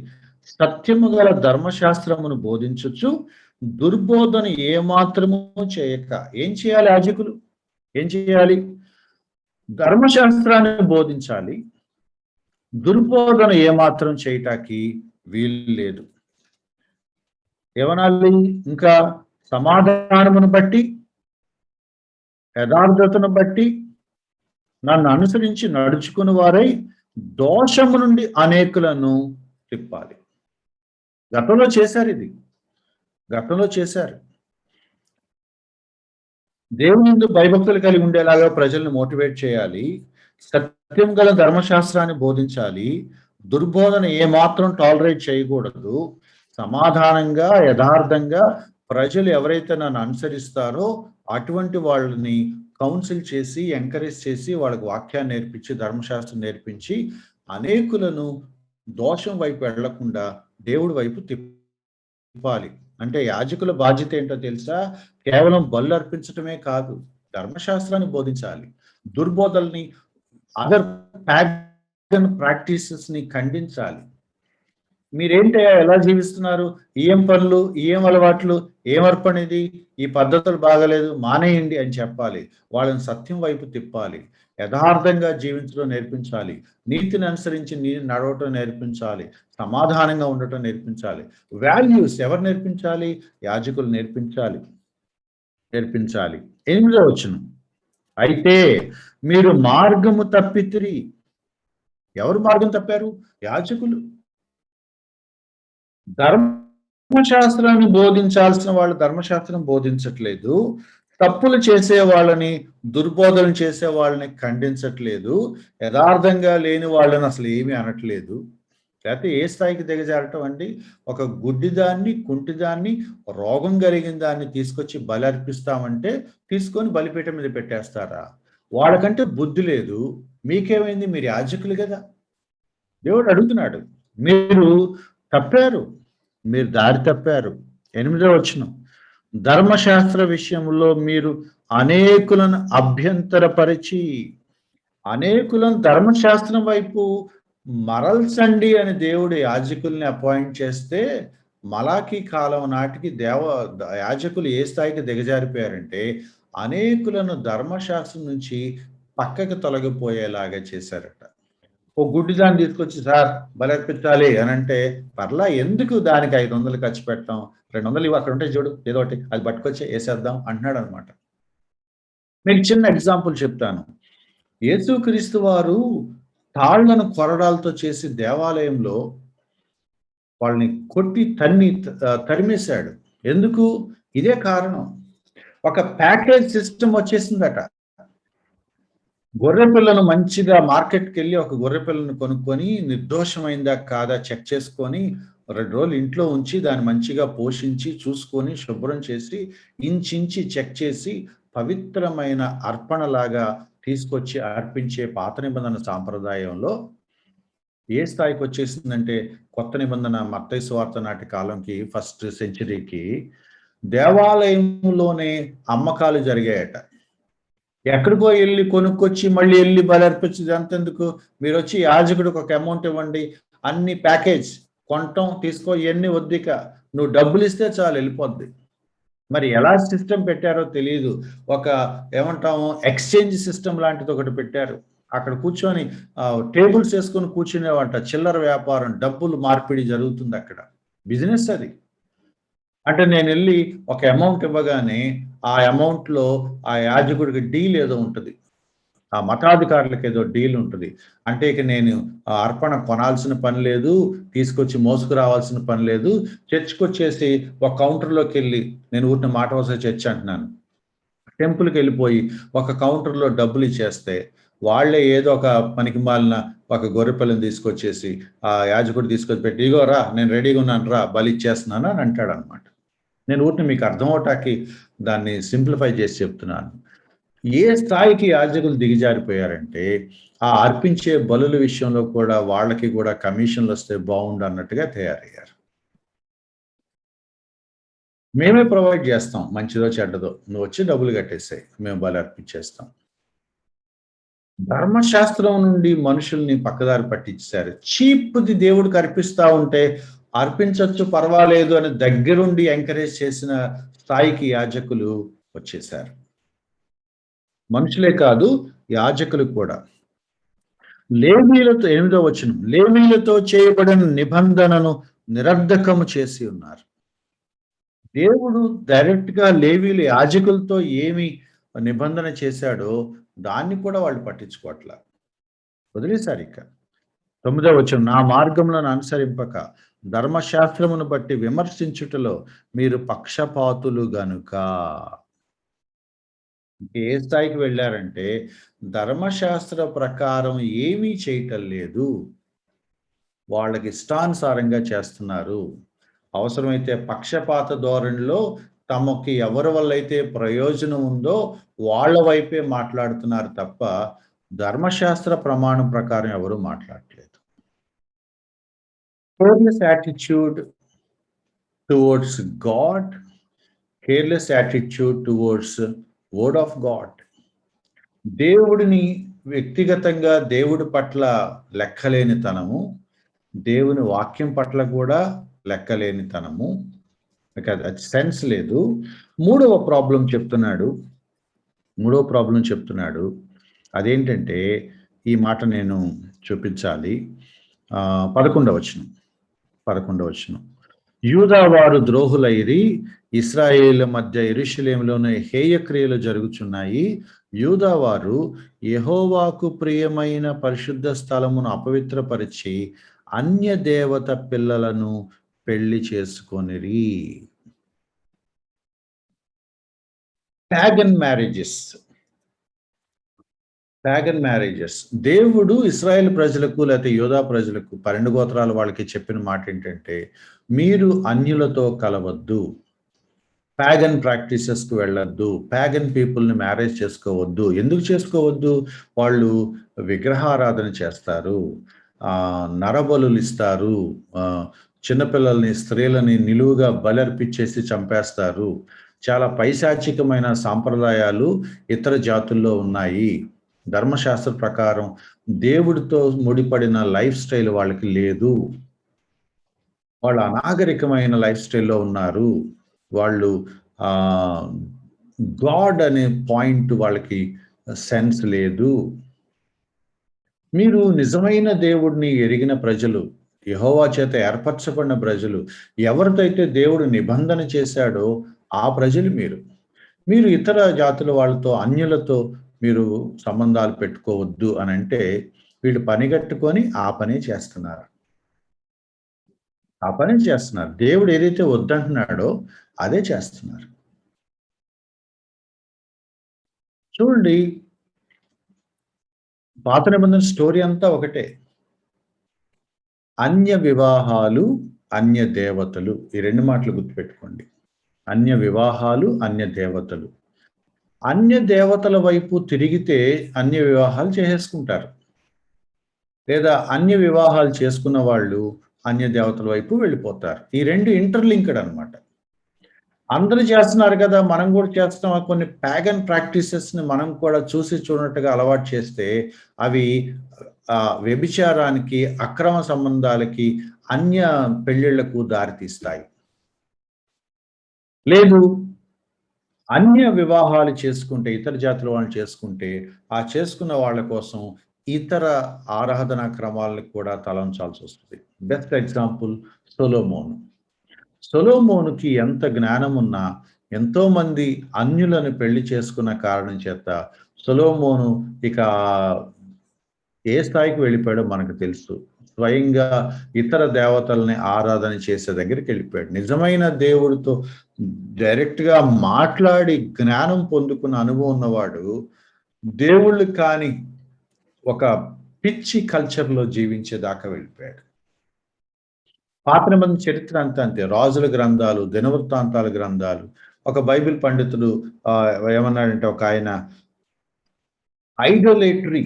సత్యము గల ధర్మశాస్త్రమును బోధించుచు దుర్బోధన ఏమాత్రము చేయక. ఏం చేయాలి యాజకులు? ఏం చేయాలి? ధర్మశాస్త్రాన్ని బోధించాలి. దుర్బోధన ఏమాత్రం చేయటానికి వీలు లేదు. ఏమనాలి? ఇంకా సమాధానమును బట్టి, యథార్థతను బట్టి నన్ను అనుసరించి నడుచుకుని వారై దోషము నుండి అనేకులను తిప్పాలి. గతంలో చేశారు ఇది. గతంలో చేశారు. దేవుని యందు భయభక్తులు కలిగి ఉండేలాగా ప్రజల్ని మోటివేట్ చేయాలి. సత్యం గల ధర్మశాస్త్రాన్ని బోధించాలి. దుర్బోధన ఏమాత్రం టాలరేట్ చేయకూడదు. సమాధానంగా, యథార్థంగా ప్రజలు ఎవరైతే నన్ను అనుసరిస్తారో అటువంటి వాళ్ళని కౌన్సిల్ చేసి, ఎంకరేజ్ చేసి, వాళ్ళకి వాక్యాన్ని నేర్పించి, ధర్మశాస్త్రం నేర్పించి, అనేకులను దోషం వైపు వెళ్లకుండా దేవుడి వైపు తిప్పాలి. అంటే యాజకుల బాధ్యత ఏంటో తెలుసా? కేవలం బలులు అర్పించటమే కాదు, ధర్మశాస్త్రాన్ని బోధించాలి. దుర్బోధల్ని, అదర్ ప్యాగన్ ప్రాక్టీసెస్ ని ఖండించాలి. మీరేంటయ్యా ఎలా జీవిస్తున్నారు? ఏం పనులు, ఏం అలవాట్లు, ఏం అర్పణ ఇది, ఈ పద్ధతులు బాగలేదు, మానేయండి అని చెప్పాలి. వాళ్ళని సత్యం వైపు తిప్పాలి. యథార్థంగా జీవించడం నేర్పించాలి. నీతిని అనుసరించి నడవటం నేర్పించాలి. సమాధానంగా ఉండటం నేర్పించాలి. వాల్యూస్ ఎవరు నేర్పించాలి? యాజకులు నేర్పించాలి. 8వ వచనం. అయితే మీరు మార్గము తప్పితిరి. ఎవరు మార్గం తప్పారు? యాజకులు. ధర్మశాస్త్రాన్ని బోధించాల్సిన వాళ్ళు ధర్మశాస్త్రం బోధించట్లేదు. తప్పులు చేసే వాళ్ళని, దుర్బోధనలు చేసే వాళ్ళని ఖండించట్లేదు. యథార్థంగా లేని వాళ్ళని అసలు ఏమీ అనట్లేదు. లేకపోతే ఏ స్థాయికి దిగజారటం అండి? ఒక గుడ్డిదాన్ని, కుంటిదాన్ని, రోగం కలిగిన దాన్ని తీసుకొచ్చి బలి అర్పిస్తామంటే తీసుకొని బలిపీఠం మీద పెట్టేస్తారా? వాళ్ళకంటే బుద్ధి లేదు. మీకేమైంది? మీరు యాజకులు కదా. దేవుడు అడుగుతున్నాడు, మీరు తప్పారు, మీరు దారి తప్పారు. 8వ వచనం. ధర్మశాస్త్ర విషయంలో మీరు అనేకులను అభ్యంతరపరిచి, అనేకులను ధర్మశాస్త్రం వైపు మరల్చండి అని దేవుడు యాజకుల్ని అపాయింట్ చేస్తే, మలాకి కాలం నాటికి యాజకులు ఏ స్థాయికి దిగజారిపోయారంటే, అనేకులను ధర్మశాస్త్రం నుంచి పక్కకి తొలగిపోయేలాగా చేశారట. ఓ గుడ్డి దాన్ని తీసుకొచ్చి సార్ బలర్పించాలి అని అంటే, పర్లా ఎందుకు దానికి 500 ఖర్చు పెట్టడం, 200 ఇవ్వు అక్కడ ఉంటాయి చూడు ఏదో ఒకటి అది పట్టుకొచ్చి ఏసేద్దాం అంటున్నాడనమాట. మీకు చిన్న ఎగ్జాంపుల్ చెప్తాను. యేసుక్రీస్తు వారు తాళ్ళను కొరడాలతో చేసి దేవాలయంలో వాళ్ళని కొట్టి తరిమేశాడు. ఎందుకు? ఇదే కారణం. ఒక ప్యాకేజ్ సిస్టమ్ వచ్చేసిందట. గొర్రె పిల్లను మంచిగా మార్కెట్‌కెళ్ళి ఒక గొర్రె పిల్లను కొనుక్కొని నిర్దోషమైందా కాదా చెక్ చేసుకొని 2 రోజులు ఇంట్లో ఉంచి దాన్ని మంచిగా పోషించి, చూసుకొని, శుభ్రం చేసి, ఇంచించి చెక్ చేసి పవిత్రమైన అర్పణలాగా తీసుకొచ్చి అర్పించే పాత నిబంధన సాంప్రదాయంలో ఏ స్థాయికొచ్చేసిందంటే కొత్త నిబంధన మత్తయి సువార్త నాటి కాలంకి ఫస్ట్ సెంచరీకి దేవాలయంలోనే అమ్మకాలు జరిగాయట. ఎక్కడికో ఎళ్లి కొనుక్కొచ్చి మళ్ళీ ఎళ్లి బలర్పించి ఇదంతెందుకు? మీరొచ్చి యాజకుడికి ఒక అమౌంట్ ఇవ్వండి. అన్ని ప్యాకేజ్ కొనటం, తీసుకో ఇయన్నీ వద్దిక. నువ్వు డబ్బులిస్తే చాలు ఎళ్ళిపోద్ది. మరి ఎలా సిస్టమ్ పెట్టారో తెలీదు. ఒక ఏమంటాము ఎక్స్‌చేంజ్ సిస్టమ్ లాంటిదొకటి పెట్టారు. అక్కడ కూర్చొని టేబుల్స్ ఏసుకొని కూర్చునేవంట. చిల్లర వ్యాపారం, డబ్బులు మార్పిడి జరుగుతుందక్కడ. బిజినెస్ అది. అంటే నేనెళ్ళి ఒక అమౌంట్ ఇవ్వగానే, ఆ అమౌంట్‌లో ఆ యాజకుడికి డీల్ ఏదో ఉంటది. ఆ మతాధికారులకి ఏదో డీల్ ఉంటది. అంటే ఇక నేను అర్పణ కొనాల్సిన పని లేదు. తీసుకొచ్చి మోసుకురావాల్సిన పని లేదు. చర్చ్‌కొచ్చేసి ఒక కౌంటర్‌లోకెళ్ళి నేను ఊరినే మాట వరుసకు చర్చ్ అంటున్నాను. టెంపుల్‌కెళ్ళిపోయి ఒక కౌంటర్‌లో డబ్బులిచ్చేస్తే, వాళ్ళే ఏదో ఒక పనికిమాలిన ఒక గొర్రె పిల్లని తీసుకొచ్చేసి, ఆ యాజకుడు తీసుకొచ్చి పెట్టి, "ఇగో రా నేను రెడీగున్నాను రా బలిచ్చేస్తున్నాను" అని అంటాడనమాట. నేను ఊరికే మీకు అర్థం అవ్వటానికి దాన్ని సింప్లిఫై చేసి చెప్తున్నాను. ఏ స్థాయికి యాజకులు దిగజారిపోయారంటే, ఆ అర్పించే బలుల విషయంలో కూడా వాళ్ళకి కూడా కమిషన్‌లొస్తే బావుండు అన్నట్టుగా తయారయ్యారు. మేమే ప్రొవైడ్ చేస్తాం మంచిదో, చెడ్డదో. నువ్వొచ్చి డబ్బులు కట్టేసేయి. మేము బలి అర్పించేస్తాం. ధర్మశాస్త్రం నుండి మనుషుల్ని పక్కదారి పట్టించేశారు. చీప్‌ది దేవుడికి అర్పిస్తా ఉంటే, అర్పించొచ్చు పర్వాలేదు అని దగ్గరుండి ఎంకరేజ్ చేసిన స్థాయికి యాజకులు వచ్చేశారు. మనుషులే కాదు, యాజకులు కూడా. లేవీయులతో 8వ వచనం. లేవీయులతో చేయబడిన నిబంధనను నిరర్ధకము చేసి ఉన్నారు. దేవుడు డైరెక్ట్‌గా లేవీయులు యాజకులతో ఏమి నిబంధన చేశాడో, దాన్ని కూడా వాళ్ళు పట్టించుకోవట్ల. వదిలేసారిక. 9వ వచనం. నా మార్గములను అనుసరింపక, ధర్మశాస్త్రమును బట్టి విమర్శించుటలో మీరు పక్షపాతులు గనుక. ఏ స్థాయికి వెళ్లారంటే, ధర్మశాస్త్ర ప్రకారం ఏమీ చేయటం లేదు. వాళ్ళకి ఇష్టానుసారంగా చేస్తున్నారు. అవసరమైతే పక్షపాత ధోరణిలో తమకి ఎవరి వల్లైతే ప్రయోజనం ఉందో వాళ్ళ వైపే మాట్లాడుతున్నారు తప్ప, ధర్మశాస్త్ర ప్రమాణం ప్రకారం ఎవరు మాట్లాడట్లేదు. Careless attitude towards God, careless attitude towards word of God. దేవుడిని వ్యక్తిగతంగా దేవుడి పట్ల లెక్కలేనితనము, దేవుని వాక్యం పట్ల కూడా లెక్కలేనితనము. అది సెన్స్ లేదు. మూడవ ప్రాబ్లమ్ చెప్తున్నాడు. మూడవ ప్రాబ్లమ్ చెప్తున్నాడు. అదేంటంటే, ఈ మాట నేను చూపించాలి. 11వ వచనం. 11వ వచనం. యూదా వారు ద్రోహులైరి, ఇశ్రాయేలు మధ్య యెరూషలేములోని హేయక్రియలు జరుగుచున్నాయి. యూదా వారు యెహోవాకు ప్రియమైన పరిశుద్ధ స్థలమును అపవిత్రపరిచి, అన్య దేవత పిల్లలను పెళ్లి చేసుకొనిరి. Pagan marriages. Pagan marriages. దేవుడు ఇశ్రాయేలు ప్రజలకు లేకపోతే యూదా ప్రజలకు 12 గోత్రాల వాళ్ళకి చెప్పిన మాట ఏంటంటే, మీరు అన్యులతో కలవద్దు. పాగన్ ప్రాక్టీసెస్‌కి వెళ్ళొద్దు. పాగన్ పీపుల్‌ని మ్యారేజ్ చేసుకోవద్దు. ఎందుకు చేసుకోవద్దు? వాళ్ళు విగ్రహారాధన చేస్తారు. నరబలులిస్తారు. చిన్నపిల్లల్ని, స్త్రీలని నిలువుగా బలర్పించేసి చంపేస్తారు. చాలా పైశాచికమైన సాంప్రదాయాలు ఇతర జాతుల్లో ఉన్నాయి. ధర్మశాస్త్ర ప్రకారం దేవుడితో ముడిపడిన లైఫ్ స్టైల్ వాళ్ళకి లేదు. వాళ్ళు అనాగరికమైన లైఫ్ స్టైల్‌లో ఉన్నారు. వాళ్ళు గాడ్ అనే పాయింట్ వాళ్ళకి సెన్స్ లేదు. మీరు నిజమైన దేవుడిని ఎరిగిన ప్రజలు, యెహోవా చేత ఏర్పరచబడిన ప్రజలు, ఎవరితో అయితే దేవుడు నిబంధన చేశాడో ఆ ప్రజలు మీరు. మీరు ఇతర జాతుల వాళ్ళతో, అన్యులతో మీరు సంబంధాలు పెట్టుకోవద్దు అనంటే, వీళ్ళు పనిగట్టుకొని ఆ పనే చేస్తున్నారు. ఆ పనే చేస్తున్నారు. దేవుడు ఏదైతే వద్దంటున్నాడో అదే చేస్తున్నారు. చూడండి, పాత నిబంధన స్టోరీ అంతా ఒకటే. అన్య వివాహాలు, అన్య దేవతలు. ఈ 2 మాటలు గుర్తుపెట్టుకోండి. అన్య వివాహాలు, అన్య దేవతలు. అన్య దేవతల వైపు తిరిగితే అన్య వివాహాలు చేసేసుకుంటారు. లేదా అన్య వివాహాలు చేసుకున్న వాళ్ళు అన్య దేవతల వైపు వెళ్ళిపోతారు. ఈ 2 ఇంటర్‌లింక్డ్ అన్నమాట. అందరూ చేస్తున్నారు కదా! మనం కూడా చేస్తున్నామా? కొన్ని పాగన్ ప్రాక్టీసెస్‌ని మనం కూడా చూసి చూడనట్టుగా అలవాటు చేస్తే అవి వ్యభిచారానికి, అక్రమ సంబంధాలకి, అన్య పెళ్ళిళ్ళకు దారితీస్తాయి. లేదు, అన్య వివాహాలు చేసుకుంటే, ఇతర జాతుల వాళ్ళని చేసుకుంటే, ఆ చేసుకున్న వాళ్ళ కోసం ఇతర ఆరాధనా క్రమాలను కూడా తలంచాల్సొస్తది. బెస్ట్ ఎగ్జాంపుల్ సొలొమోను. సొలొమోనుకి ఎంత జ్ఞానమున్నా, ఎంతోమంది అన్యులను పెళ్లి చేసుకున్న కారణం చేత, సొలొమోను ఇక ఏ స్థాయికి వెళ్ళిపోయాడో మనకు తెలుసు. స్వయంగా ఇతర దేవతల్ని ఆరాధన చేసే దగ్గరికెళ్ళిపోయాడు. నిజమైన దేవుడితో డైరెక్ట్‌గా మాట్లాడి జ్ఞానం పొందుకున్న అనుభవం ఉన్నవాడు, దేవుళ్ళు కాని ఒక పిచ్చి కల్చర్‌లో జీవించేదాకా వెళ్ళిపోయాడు. పాత నిబంధన చరిత్ర అంతా అంతే. రాజుల గ్రంథాలు, దినవృత్తాంతాల గ్రంథాలు. ఒక బైబిల్ పండితుడు ఏమన్నాడంటే ఒకాయన, ఐడోలేట్రీ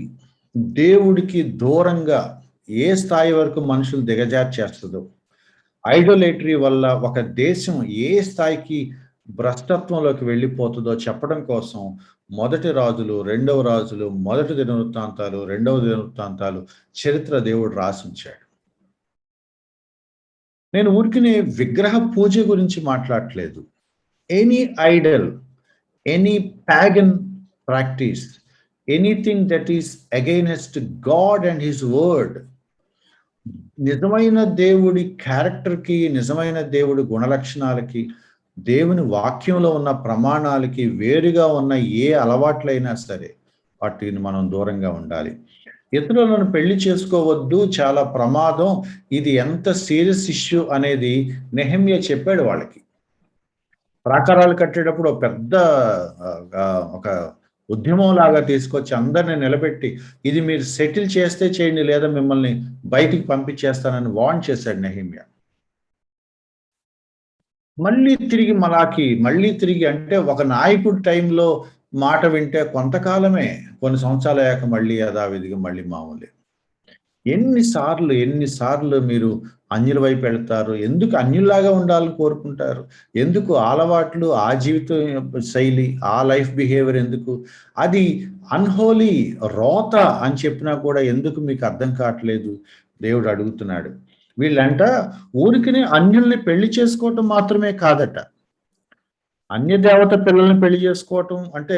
దేవుడికి దూరంగా ఏ స్థాయి వరకు మనుషులు దిగజార్చేస్తదో, ఐడోలేట్రీ వల్ల ఒక దేశం ఏ స్థాయికి భ్రష్టత్వంలోకి వెళ్ళిపోతుందో చెప్పడం కోసం మొదటి రాజులు, రెండవ రాజులు, మొదటి దినవృత్తాంతాలు, రెండవ దినవృత్తాంతాలు చరిత్ర దేవుడు రాసుంచాడు. నేను ఊరికనే విగ్రహ పూజ గురించి మాట్లాడట్లేదు. Any Idol, any pagan practice, anything that is against God and his word, నిజమైన దేవుడి క్యారెక్టర్‌కి, నిజమైన దేవుడి గుణలక్షణాలకి, దేవుని వాక్యంలో ఉన్న ప్రమాణాలకి వేరుగా ఉన్న ఏ అలవాట్లైనా సరే, వాటిని మనం దూరంగా ఉండాలి. ఇతరులను పెళ్లి చేసుకోవద్దు, చాలా ప్రమాదం. ఇది ఎంత సీరియస్ ఇష్యూ అనేది నెహెమ్యా చెప్పాడు వాళ్ళకి. ప్రాకారాలు కట్టేటప్పుడు ఒక పెద్ద ఒక ఉద్యమంలాగా తీసుకొచ్చి అందరిని నిలబెట్టి, ఇది మీరు సెటిల్ చేస్తే చేయండి, లేదా మిమ్మల్ని బయటికి పంపించేస్తానని వార్న్ చేశాడు నెహెమ్యా. మళ్ళీ తిరిగి అంటే ఒక నాయకుడి టైంలో మాట వింటే కొంతకాలమే. కొన్ని సంవత్సరాలయ్యాక మళ్ళీ యథావిధిగా మళ్ళీ మామూలే. ఎన్ని సార్లు మీరు అన్యుల వైపు వెళ్తారు? ఎందుకు అన్యుల్లాగా ఉండాలని కోరుకుంటారు? ఎందుకు అలవాట్లు, ఆ జీవిత శైలి, ఆ లైఫ్ బిహేవియర్ ఎందుకు? అది అన్‌హోలీ రోత అని చెప్పినా కూడా ఎందుకు మీకు అర్థం కావట్లేదు? దేవుడు అడుగుతున్నాడు. వీళ్ళంట ఊరికనే అన్యుల్ని పెళ్లి చేసుకోవటం మాత్రమే కాదట. అన్య దేవత పిల్లల్ని పెళ్లి చేసుకోవటం అంటే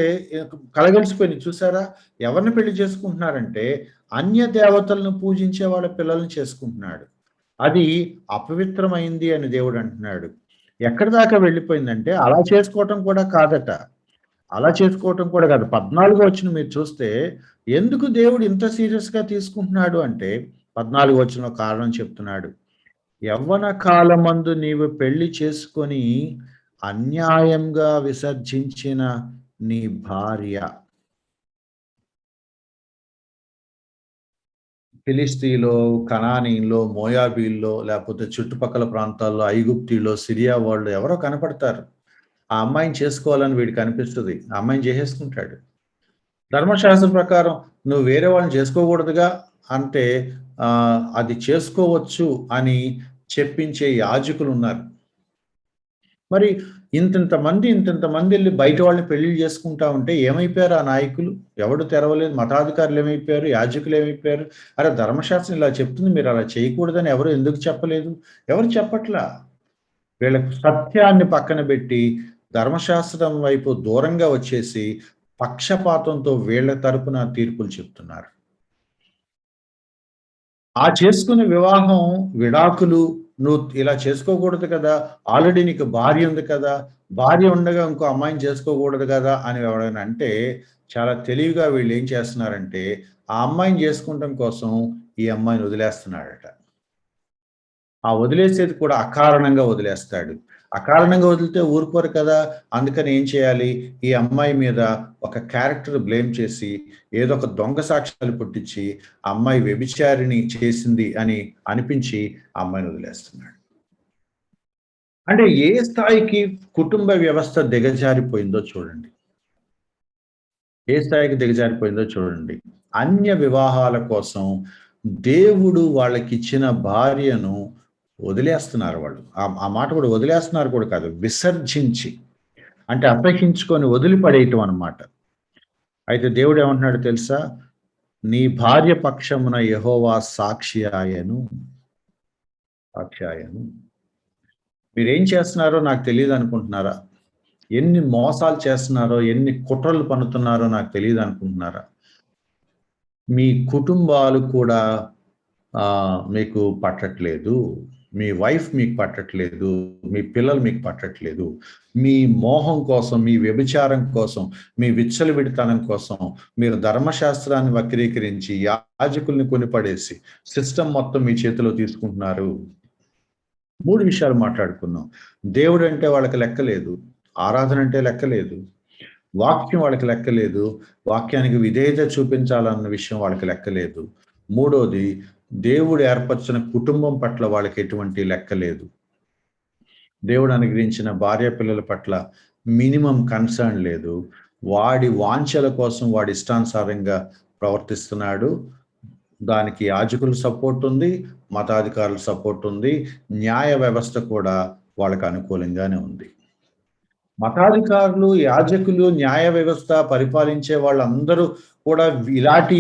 కలగలిసిపోయింది చూసారా? ఎవరిని పెళ్లి చేసుకుంటున్నారంటే, అన్య దేవతలను పూజించే వాళ్ళ పిల్లల్ని చేసుకుంటున్నాడు. అది అపవిత్రమైంది అని దేవుడు అంటున్నాడు. ఎక్కడి దాకా వెళ్ళిపోయిందంటే, అలా చేసుకోవటం కూడా కాదట. అలా చేసుకోవటం కూడా కాదు. 14 వచనం మీరు చూస్తే, ఎందుకు దేవుడు ఇంత సీరియస్‌గా తీసుకుంటున్నాడు అంటే, 14 వచనంలో కారణం చెప్తున్నాడు. యవ్వన కాలమందు నీవు పెళ్లి చేసుకొని అన్యాయంగా విసర్జించిన నీ భార్య ఫిలిష్తీయులో, కనానీయుల్లో, మోయాబీల్లో లేకపోతే చుట్టుపక్కల ప్రాంతాల్లో, ఐగుప్తీయులో, సిరియా వాళ్ళు ఎవరో కనపడతారు. ఆ అమ్మాయిని చేసుకోవాలని వీడికి అనిపిస్తది. ఆ అమ్మాయిని చేసేసుకుంటాడు. ధర్మశాస్త్రం ప్రకారం నువ్వు వేరే వాళ్ళని చేసుకోకూడదుగా అంటే అది చేసుకోవచ్చు అని చెప్పించే యాజకులున్నారు. మరి ఇంతింతమందెళ్లి బయట వాళ్ళని పెళ్లిళ్ళు చేసుకుంటా ఉంటే ఏమైపోయారు ఆ నాయకులు? ఎవడు తెరవలేదు. మతాధికారులు ఏమైపోయారు? యాజకులు ఏమైపోయారు? అరె! ధర్మశాస్త్రం ఇలా చెప్తుంది. మీరు అలా చేయకూడదని ఎవరు ఎందుకు చెప్పలేదు? ఎవరు చెప్పట్లా. వీళ్ళకి సత్యాన్ని పక్కన బెట్టి, ధర్మశాస్త్రం వైపు దూరంగా వచ్చేసి, పక్షపాతంతో వీళ్ళ తరపున తీర్పులు చెప్తున్నారు. ఆ చేసుకునే వివాహం విడాకులు నువ్వు ఇలా చేసుకోకూడదు కదా! ఆల్రెడీ నీకు భార్య ఉంది కదా! భార్య ఉండగా ఇంకో అమ్మాయిని చేసుకోకూడదు కదా! అని ఎవరైనా అంటే చాలా తెలివిగా వీళ్ళేం చేస్తున్నారంటే, ఆ అమ్మాయిని చేసుకుంటం కోసం ఈ అమ్మాయిని వదిలేస్తున్నాడట. ఆ వదిలేసేది కూడా అకారణంగా వదిలేస్తాడు. అకారణంగా వదిలితే ఊరుకోరు కదా! అందుకని ఏం చేయాలి? ఈ అమ్మాయి మీద ఒక క్యారెక్టర్ బ్లేమ్ చేసి, ఏదో ఒక దొంగ సాక్ష్యాలు పుట్టించి, ఆ అమ్మాయి వ్యభిచారిణి చేసింది అని అనిపించి, ఆ అమ్మాయిని వదిలేస్తున్నాడు. అంటే ఏ స్థాయికి కుటుంబ వ్యవస్థ దిగజారిపోయిందో చూడండి. ఏ స్థాయికి దిగజారిపోయిందో చూడండి. అన్య వివాహాల కోసం దేవుడు వాళ్ళకిచ్చిన భార్యను వదిలేస్తున్నారు వాళ్ళు. ఆ మాట కూడా వదిలేస్తున్నారు కూడా కాదు. విసర్జించి అంటే అసహించుకొని వదిలిపడేయటం అన్నమాట. అయితే దేవుడేమంటున్నాడో తెలుసా? నీ భార్య పక్షమున యెహోవా సాక్షి ఆయను. సాక్షి ఆయను. మీరేం చేస్తున్నారో నాకు తెలీదనుకుంటున్నారా? ఎన్ని మోసాలు చేస్తున్నారో, ఎన్ని కుట్రలు పన్నుతున్నారో నాకు తెలీదనుకుంటున్నారా? మీ కుటుంబాలు కూడా మీకు పట్టట్లేదు. మీ వైఫ్ మీకు పట్టట్లేదు. మీ పిల్లలు మీకు పట్టట్లేదు. మీ మోహం కోసం, మీ వ్యభిచారం కోసం, మీ విచ్చలవిడితనం కోసం మీరు ధర్మశాస్త్రాన్ని వక్రీకరించి, యాజకుల్ని కొనిపడేసి, సిస్టమ్ మొత్తం మీ చేతిలో తీసుకుంటున్నారు. 3 విషయాలు మాట్లాడుకున్నాం. దేవుడంటే వాళ్ళకి లెక్కలేదు. ఆరాధన అంటే లెక్కలేదు. వాక్యం వాళ్ళకి లెక్కలేదు. వాక్యానికి విధేయత చూపించాలన్న విషయం వాళ్ళకి లెక్కలేదు. మూడోది దేవుడు ఏర్పరిచిన కుటుంబం పట్ల వాళ్ళకి ఎటువంటి లెక్క లేదు. దేవుడు అనుగ్రహించిన భార్య పిల్లల పట్ల మినిమమ్ కన్సర్న్ లేదు. వాడి వాంఛల కోసం వాడి ఇష్టానుసారంగా ప్రవర్తిస్తున్నాడు. దానికి యాజకుల సపోర్ట్ ఉంది. మతాధికారుల సపోర్ట్ ఉంది. న్యాయ వ్యవస్థ కూడా వాళ్ళకి అనుకూలంగానే ఉంది. మతాధికారులు, యాజకులు, న్యాయ వ్యవస్థ పరిపాలించే వాళ్ళందరూ కూడా ఇలాంటి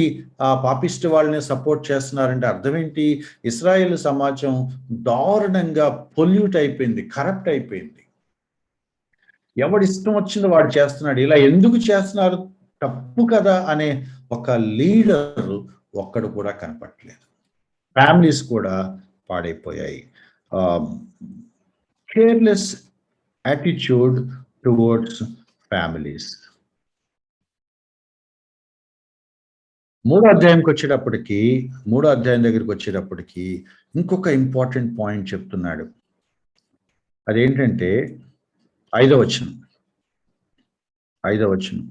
పాపిస్ట్ వాళ్ళని సపోర్ట్ చేస్తున్నారంటే అర్థమేంటి? ఇశ్రాయేలు సమాజం దారుణంగా పొల్యూట్ అయిపోయింది. కరప్ట్ అయిపోయింది. ఎవడిష్టం వచ్చిందో వాడు చేస్తున్నాడు. ఇలా ఎందుకు చేస్తున్నారు? తప్పు కదా! అనే ఒక లీడరు ఒక్కడు కూడా కనపట్లేదు. ఫ్యామిలీస్ కూడా పాడైపోయాయి. ఆహ్, కేర్‌లెస్ యాటిట్యూడ్ టువర్డ్స్ ఫ్యామిలీస్. మూడో అధ్యాయం దగ్గరికొచ్చేటప్పటికి ఇంకొక ఇంపార్టెంట్ పాయింట్ చెప్తున్నాడు. అదేంటంటే ఐదో వచనం. ఐదో వచనం.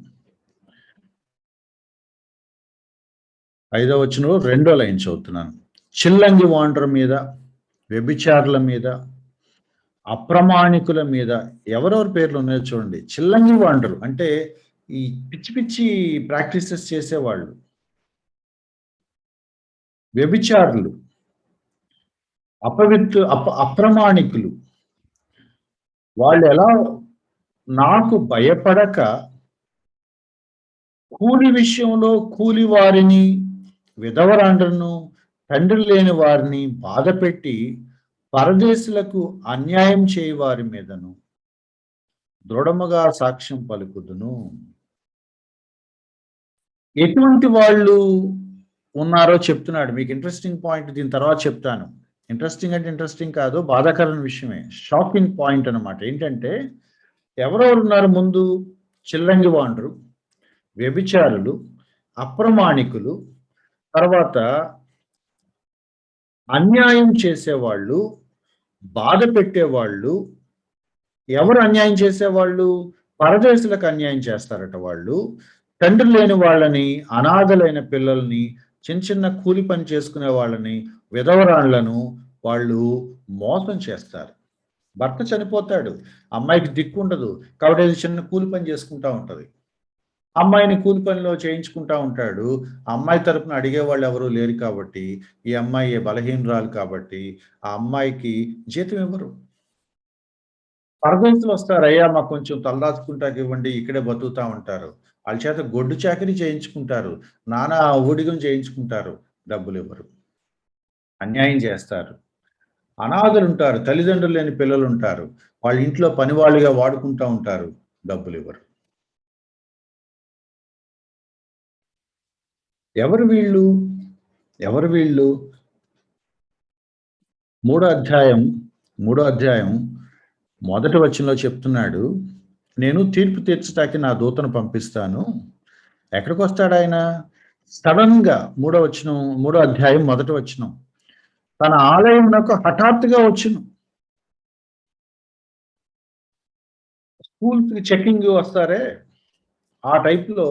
ఐదో వచనంలో రెండో లైన్ చదువుతున్నాను. చిల్లంగి వాండర్ మీద, వ్యభిచారుల మీద, అప్రమాణికుల మీద ఎవరెవరి పేర్లు ఉన్నాయో చూడండి. చిల్లంగి వాండరు అంటే ఈ పిచ్చి పిచ్చి ప్రాక్టీసెస్ చేసేవాళ్ళు. వ్యభిచారులు, అప్రమాణికులు. వాళ్ళెలా నాకు భయపడక కూలి విషయంలో కూలి వారిని, విధవరాండ్రను, తండ్రి లేని వారిని బాధపెట్టి పరదేశులకు అన్యాయం చేయి వారి మీదను దృఢముగా సాక్ష్యం పలుకుదును. ఎటువంటి వాళ్ళు ఉన్నారో చెప్తున్నాడు. మీకు ఇంట్రెస్టింగ్ పాయింట్ దీని తర్వాత చెప్తాను. ఇంట్రెస్టింగ్ అంటే ఇంట్రెస్టింగ్ కాదు. బాధాకరమైన విషయమే. షాకింగ్ పాయింట్ అన్నమాట. ఏంటంటే ఎవరెవరున్నారు ముందు? చిల్లంగి వాండ్రు, వ్యభిచారులు, అప్రమాణికులు, తర్వాత అన్యాయం చేసేవాళ్ళు, బాధ పెట్టేవాళ్ళు. ఎవరు అన్యాయం చేసేవాళ్ళు? పరదేశులకు అన్యాయం చేస్తారట వాళ్ళు. తండ్రి లేని వాళ్ళని, అనాథలైన పిల్లల్ని, చిన్న చిన్న కూలి పని చేసుకునే వాళ్ళని, విధవరాండ్లను వాళ్ళు మోసం చేస్తారు. భర్త చనిపోతాడు. అమ్మాయికి దిక్కుండదు. కాబట్టి అది చిన్న కూలి పని చేసుకుంటా ఉంటది. అమ్మాయిని కూలి పనిలో చేయించుకుంటా ఉంటాడు. అమ్మాయి తరపున అడిగేవాళ్ళు ఎవరు లేరు కాబట్టి, ఈ అమ్మాయి బలహీనురాలు కాబట్టి, ఆ అమ్మాయికి జీతం ఇవ్వరు. పరదేశులొస్తారు. "అయ్యా! మాకు కొంచెం తలదాచుకుంటాకివ్వండి. ఇక్కడే బతుకుతా ఉంటారు." ఆళ్ళ చేత గొడ్డు చాకిరీ చేయించుకుంటారు. నానా ఊడిగం చేయించుకుంటారు. డబ్బులివ్వరు. అన్యాయం చేస్తారు. అనాథలుంటారు. తల్లిదండ్రులు లేని పిల్లలుంటారు. వాళ్ళ ఇంట్లో పనివాళ్ళుగా వాడుకుంటా ఉంటారు. డబ్బులివ్వరు. ఎవరు వీళ్ళు? ఎవరు వీళ్ళు? మూడో అధ్యాయం, మూడో అధ్యాయం మొదటి వచనంలో చెప్తున్నాడు. నేను తీర్పు తీర్చటానికి నా దూతను పంపిస్తాను. ఎక్కడికొస్తాడాయన? సడెన్‌గా మూడో వచనం, మూడో అధ్యాయం మొదటి వచనం. తన ఆలయమునకు హఠాత్తుగా వచ్చును. స్కూల్స్‌కి చెకింగ్ వస్తారే, ఆ టైప్‌లో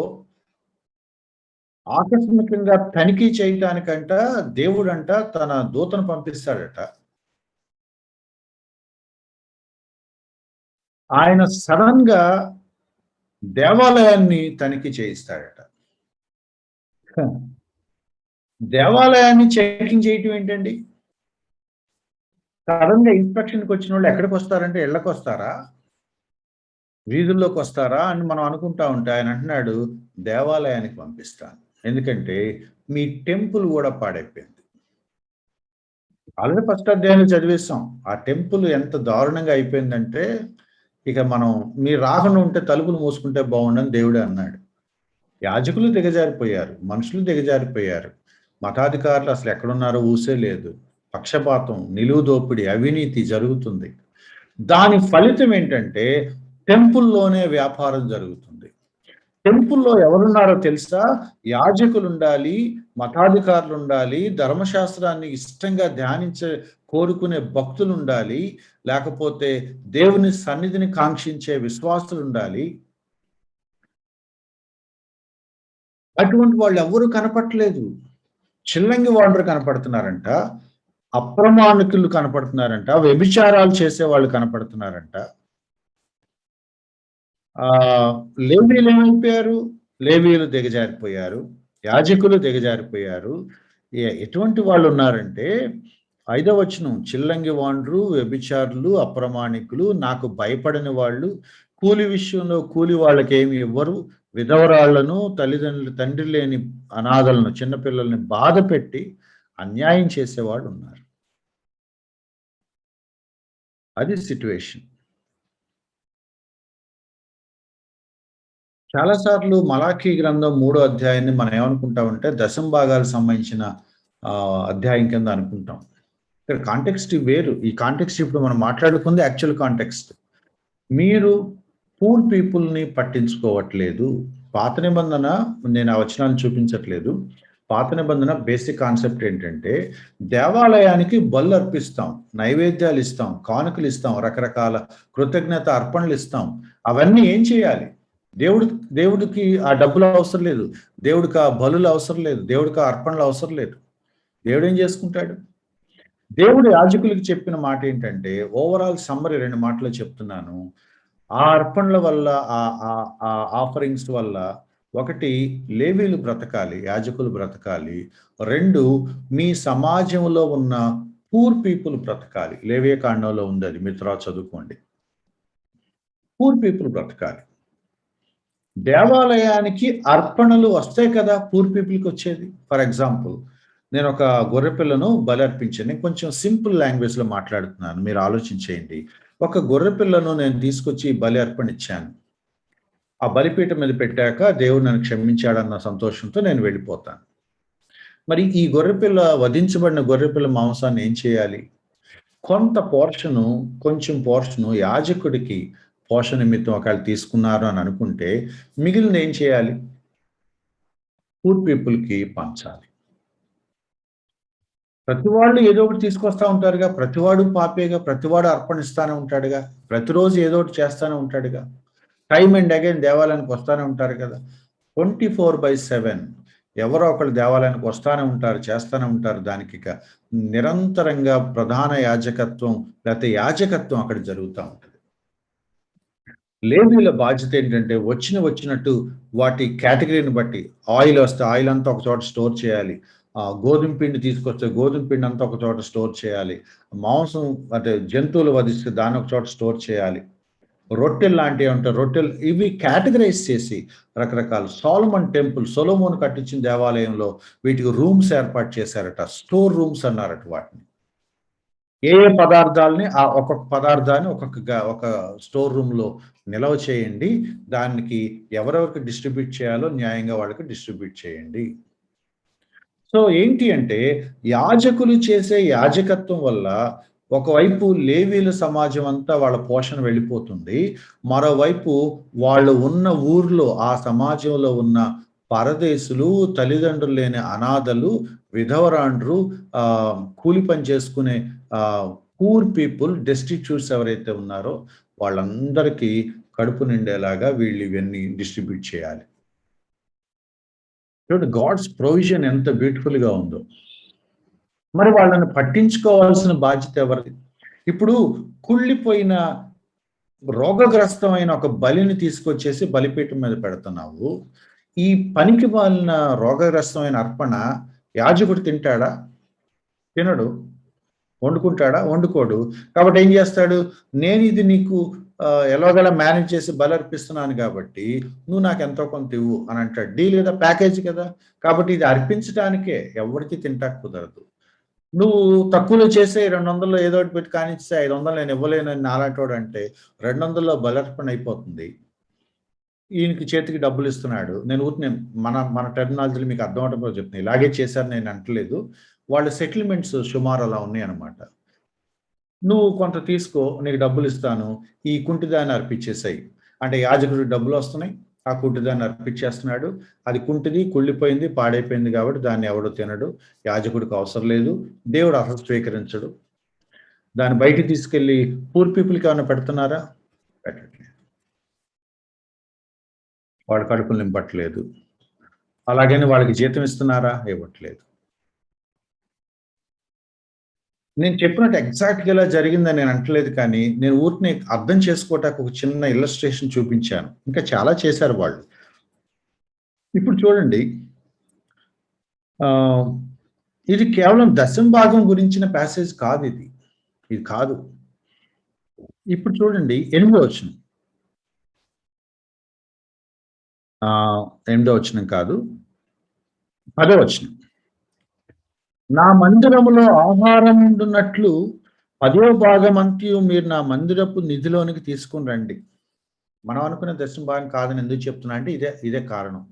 ఆకస్మికంగా తనిఖీ చేయటానికంట దేవుడంట తన దూతను పంపిస్తాడట. ఆయన సడెన్‌గా దేవాలయాన్ని తనిఖీ చేయిస్తాడట. దేవాలయాన్ని చెకింగ్ చేయటం ఏంటండి? సడెన్‌గా ఇన్స్‌పెక్షన్‌కి వచ్చినోళ్ళు ఎక్కడికొస్తారంటే ఇళ్ళకొస్తారా? వీధుల్లోకొస్తారా? అని మనం అనుకుంటా ఉంటే ఆయన అంటున్నాడు, దేవాలయానికి పంపిస్తాను. ఎందుకంటే మీ టెంపుల్ గూడా పాడైపోయింది. ఆల్రెడీ ఫస్ట్ అధ్యాయంలో చదివేసాం. ఆ టెంపుల్ ఎంత దారుణంగా అయిపోయిందంటే, ఇక మనం మీరు రాకుండా ఉంటే తలుపులు మూసుకుంటే బావుండని దేవుడే అన్నాడు. యాజకులు దిగజారిపోయారు. మనుషులు దిగజారిపోయారు. మతాధికారులు అసలు ఎక్కడున్నారో ఊసే లేదు. పక్షపాతం, నిలువు దోపిడీ, అవినీతి జరుగుతుంది. దాని ఫలితం ఏంటంటే టెంపుల్‌లోనే వ్యాపారం జరుగుతుంది. టెంపుల్‌లో ఎవరున్నారో తెలుసా? యాజకులుండాలి, మతాధికారులుండాలి, ధర్మశాస్త్రాన్ని ఇష్టంగా కోరుకునే భక్తులుండాలి, లేకపోతే దేవుని సన్నిధిని కాంక్షించే విశ్వాసులుండాలి. అటువంటి వాళ్ళెవ్వరూ కనపట్లేదు. చిల్లంగి వాళ్ళు కనపడుతున్నారంట. అప్రమాణికులు కనపడుతున్నారంట. వ్యభిచారాలు చేసేవాళ్ళు కనపడుతున్నారంట. ఆహ్, లేవీయులేమైపోయారు? లేవీయులు దిగజారిపోయారు. యాజకులు దిగజారిపోయారు. ఎటువంటి వాళ్ళున్నారంటే, ఐదో వచనం చిల్లంగి వాండ్రు, వ్యభిచారులు, అప్రమాణికులు, నాకు భయపడని వాళ్ళు, కూలి విషయంలో కూలి వాళ్ళకేమి ఇవ్వరు. విధవరాళ్లను, తండ్రి లేని అనాథలను, చిన్న పిల్లల్ని బాధపెట్టి అన్యాయం చేసేవాళ్ళున్నారు. అది సిట్యుయేషన్. చాలా సార్లు మలాఖీ గ్రంథం మూడో అధ్యాయాన్ని మనం ఏమనుకుంటామంటే దశమ భాగాలకు సంబంధించిన అధ్యాయం కింద అనుకుంటాం. ఇక్కడ కాంటెక్స్ట్ వేరు. ఈ కాంటెక్స్ట్ ఇప్పుడు మనం మాట్లాడుకుంది యాక్చువల్ కాంటెక్స్ట్. మీరు పూర్ పీపుల్‌ని పట్టించుకోవట్లేదు. పాత నిబంధన నేను ఆ వచనాలను చూపించట్లేదు. పాత నిబంధన బేసిక్ కాన్సెప్ట్ ఏంటంటే దేవాలయానికి బలులర్పిస్తాం, నైవేద్యాలిస్తాం, కానుకలిస్తాం, రకరకాల కృతజ్ఞత అర్పణలిస్తాం. అవన్నీ ఏం చేయాలి? దేవుడికి ఆ డబ్బులు అవసరం లేదు. దేవుడికి ఆ బలులు అవసరం లేదు. దేవుడికి ఆ అర్పణలు అవసరం లేదు. దేవుడేం చేసుకుంటాడు? దేవుడు యాజకులకు చెప్పిన మాట ఏంటంటే ఓవరాల్ సమ్మరీ 2 మాటల్లో చెప్తున్నాను. ఆ అర్పణల వల్ల ఆ ఆఫరింగ్స్ వల్ల ఒకటి లేవీయులు బ్రతకాలి, యాజకులు బ్రతకాలి. 2 మీ సమాజంలో ఉన్న పూర్ పీపుల్ బ్రతకాలి. లేవియకాండంలో ఉందది. మీరు తర్వాత చదువుకోండి. పూర్ పీపుల్ బ్రతకాలి. దేవాలయానికి అర్పణలు వస్తాయి కదా! పూర్ పీపుల్‌కి వచ్చేది. ఫర్ ఎగ్జాంపుల్ నేను ఒక గొర్రె పిల్లను బలర్పించాను. నేను కొంచెం సింపుల్ లాంగ్వేజ్‌లో మాట్లాడుతున్నాను. మీరు ఆలోచించేయండి. ఒక గొర్రె పిల్లను నేను తీసుకొచ్చి బలి అర్పణ ఇచ్చాను. ఆ బలిపీఠం మీద పెట్టాక దేవుడు నన్ను క్షమించాడన్న సంతోషంతో నేను వెళ్ళిపోతాను. మరి ఈ గొర్రెపిల్ల వధించబడిన గొర్రెపిల్ల మాంసాన్ని ఏం చేయాలి? కొంచెం పోర్షను యాజకుడికి పోషణ నిమిత్తం ఒకవేళ తీసుకున్నారు అని అనుకుంటే, మిగిలినది ఏం చేయాలి? పూర్ పీపుల్‌కి పంచాలి. ప్రతివాళ్ళు ఏదో ఒకటి తీసుకొస్తా ఉంటారుగా. ప్రతివాడు పాపేగా. ప్రతివాడు అర్పణ ఇస్తానే ఉంటాడుగా. ప్రతిరోజు ఏదో ఒకటి చేస్తానే ఉంటాడుగా. టైమ్ అండ్ అగైన్ దేవాలయానికి వస్తానే ఉంటారు కదా! 24/7 ఎవరో ఒకళ్ళు దేవాలయానికి వస్తానే ఉంటారు, చేస్తానే ఉంటారు. దానికిక నిరంతరంగా ప్రధాన యాజకత్వం లేతే యాజకత్వం అక్కడ జరుగుతా ఉంటది. లేవీయుల బాధ్యత ఏంటంటే వచ్చినట్టు వాటి కేటగిరీని బట్టి ఆయిల్ వస్తే ఆయిల్ అంతా ఒక చోట స్టోర్ చేయాలి. గోధుమ పిండి తీసుకొస్తే గోధుమ పిండి అంతా ఒక చోట స్టోర్ చేయాలి. మాంసం అంటే జంతువులు వధిస్తే దాన్ని ఒక చోట స్టోర్ చేయాలి. రొట్టెలు లాంటివి ఉంటాయి. రొట్టెలు ఇవి కేటగరైజ్ చేసి రకరకాల సొలొమోను కట్టించిన దేవాలయంలో వీటికి రూమ్స్ ఏర్పాటు చేశారట. స్టోర్ రూమ్స్ అన్నారట వాటిని. ఏ ఏ పదార్థాలని ఒక్కొక్క పదార్థాన్ని ఒక స్టోర్ రూమ్‌లో నిల్వ చేయండి. దానికి ఎవరెవరికి డిస్ట్రిబ్యూట్ చేయాలో న్యాయంగా వాళ్ళకి డిస్ట్రిబ్యూట్ చేయండి. సో ఏంటి అంటే, యాజకులు చేసే యాజకత్వం వల్ల ఒకవైపు లేవీల సమాజం అంతా వాళ్ళ పోషణ వెళ్ళిపోతుంది. మరోవైపు వాళ్ళు ఉన్న ఊర్లో, ఆ సమాజంలో ఉన్న పరదేశులు, తల్లిదండ్రులు లేని అనాథలు, విధవరాండ్రు, కూలి పని చేసుకునే పూర్ పీపుల్, డెస్టిట్యూట్స్ ఎవరైతే ఉన్నారో వాళ్ళందరికీ కడుపు నిండేలాగా వీళ్ళు ఇవన్నీ డిస్ట్రిబ్యూట్ చేయాలి. చూడండి గాడ్స్ ప్రొవిజన్ ఎంత బ్యూటిఫుల్‌గా ఉందో. మరి వాళ్ళని పట్టించుకోవాల్సిన బాధ్యత ఎవరిది? ఇప్పుడు కుళ్ళిపోయిన రోగగ్రస్తమైన ఒక బలిని తీసుకొచ్చేసి బలిపీఠం మీద పెడుతున్నావు. ఈ పనికిమాలిన రోగగ్రస్తమైన అర్పణ యాజకుడు తింటాడా? తినడు. వండుకుంటాడా? వండుకోడు. కాబట్టి ఏం చేస్తాడు? నేనిది నీకు ఎలాగోలా మేనేజ్ చేసి బలర్పిస్తున్నాను కాబట్టి, నువ్వు నాకు ఎంతో కొంత ఇవ్వు అని అంటాడు. డీల్ కదా! ప్యాకేజ్ కదా! కాబట్టి ఇది అర్పించడానికే. ఎవ్వడికి తింటానికి కుదరదు. నువ్వు తక్కువలో చేసేయి 200లో ఏదో ఒకటి పెట్టి కానిచ్చేసేయి 500 నేను ఇవ్వలేనని నాలాంటోడంటే 200లో బలర్పణ అయిపోతుంది. ఈయనకి చేతికి డబ్బులిస్తున్నాడు. నేను ఊరికనే మన మన టెర్మినాలజీలో మీకు అర్థం అవ్వడం కోసం చెప్తున్నా. ఇలాగే చేశారు నేను అంటలేదు. వాళ్ళ సెటిల్మెంట్స్ సుమారు అలా ఉన్నాయన్నమాట. నువ్వు కొంత తీసుకో, నీకు డబ్బులిస్తాను. ఈ కుంటిదాన్ని అర్పించేసేయి. అంటే యాజకుడికి డబ్బులొస్తున్నాయి. ఆ కుంటిదాన్ని అర్పించేస్తున్నాడు. అది కుంటిది, కుళ్ళిపోయింది, పాడైపోయింది కాబట్టి దాన్ని ఎవడు తినడు. యాజకుడికి అవసరం లేదు. దేవుడు అసలు స్వీకరించడు. దాన్ని బయటికి తీసుకెళ్ళి పూర్ పీపుల్‌కి ఏమన్నా పెడుతున్నారా? పెట్టట్లేదు. వాళ్ళ కడుపులు నింపట్లేదు. అలాగని వాళ్ళకి జీతం ఇస్తున్నారా? ఇవ్వట్లేదు. నేను చెప్పినట్టు ఎగ్జాక్ట్‌గా ఇలా జరిగిందని నేను అంటలేదు కానీ, నేను ఊరికనే అర్థం చేసుకోవటానికి ఒక చిన్న ఇల్లస్ట్రేషన్ చూపించాను. ఇంకా చాలా చేశారు వాళ్ళు. ఇప్పుడు చూడండి ఆహ్, ఇది కేవలం దశమ భాగం గురించిన ప్యాసేజ్ కాదిది. ఇది కాదు. ఇప్పుడు చూడండి 8దో వచనం. 8దో వచనం కాదు. 10దో వచనం. నా మందిరములో ఆహారం ఉండునట్లు 10వ భాగమంతయు మీరు నా మందిరపు నిధిలోనికి తీసుకొని రండి. మనం అనుకునే దశమ భాగం కాదని ఎందుకు చెప్తున్నా అంటే ఇదే కారణం.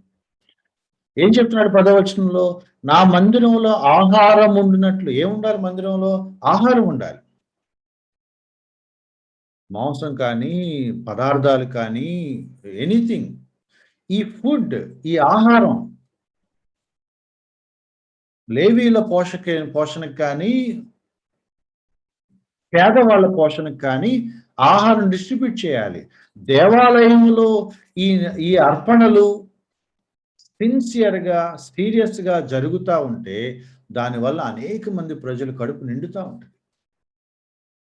ఏం చెప్తున్నాడు 10వ వచనంలో? నా మందిరంలో ఆహారం ఉండునట్లు ఏముండాలి మందిరంలో? ఆహారం ఉండాలి. మాంసం కానీ, పదార్థాలు కానీ, ఎనీథింగ్. ఈ ఫుడ్, ఈ ఆహారం లేవీయుల పోషణకు కానీ, పేదవాళ్ళ పోషణకు కానీ ఆహారం డిస్ట్రిబ్యూట్ చేయాలి. దేవాలయంలో ఈ ఈ అర్పణలు సిన్సియర్‌గా, సీరియస్‌గా జరుగుతా ఉంటే దానివల్ల అనేక మంది ప్రజలు కడుపు నిండుతా ఉంటది.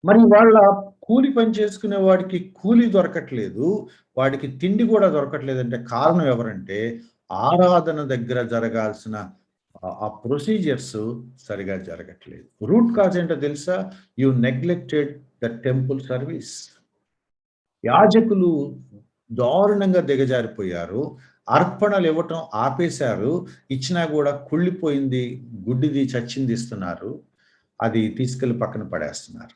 మరి వాళ్ళ కూలి పని చేసుకునే వాడికి కూలి దొరకట్లేదు. వాడికి తిండి గూడా దొరకట్లేదంటే కారణం ఎవరంటే, ఆరాధన దగ్గర జరగాల్సిన ఆ ప్రొసీజర్స్ సరిగా జరగట్లేదు. రూట్ కాజ్ ఏంటో తెలుసా? You neglected the temple service. యాజకులు దారుణంగా దిగజారిపోయారు. అర్పణలు ఇవ్వటం ఆపేశారు. ఇచ్చినా గూడా కుళ్ళిపోయింది, గుడ్డిది, చచ్చింది ఇస్తున్నారు. అది తీసుకెళ్ళి పక్కన పడేస్తున్నారు.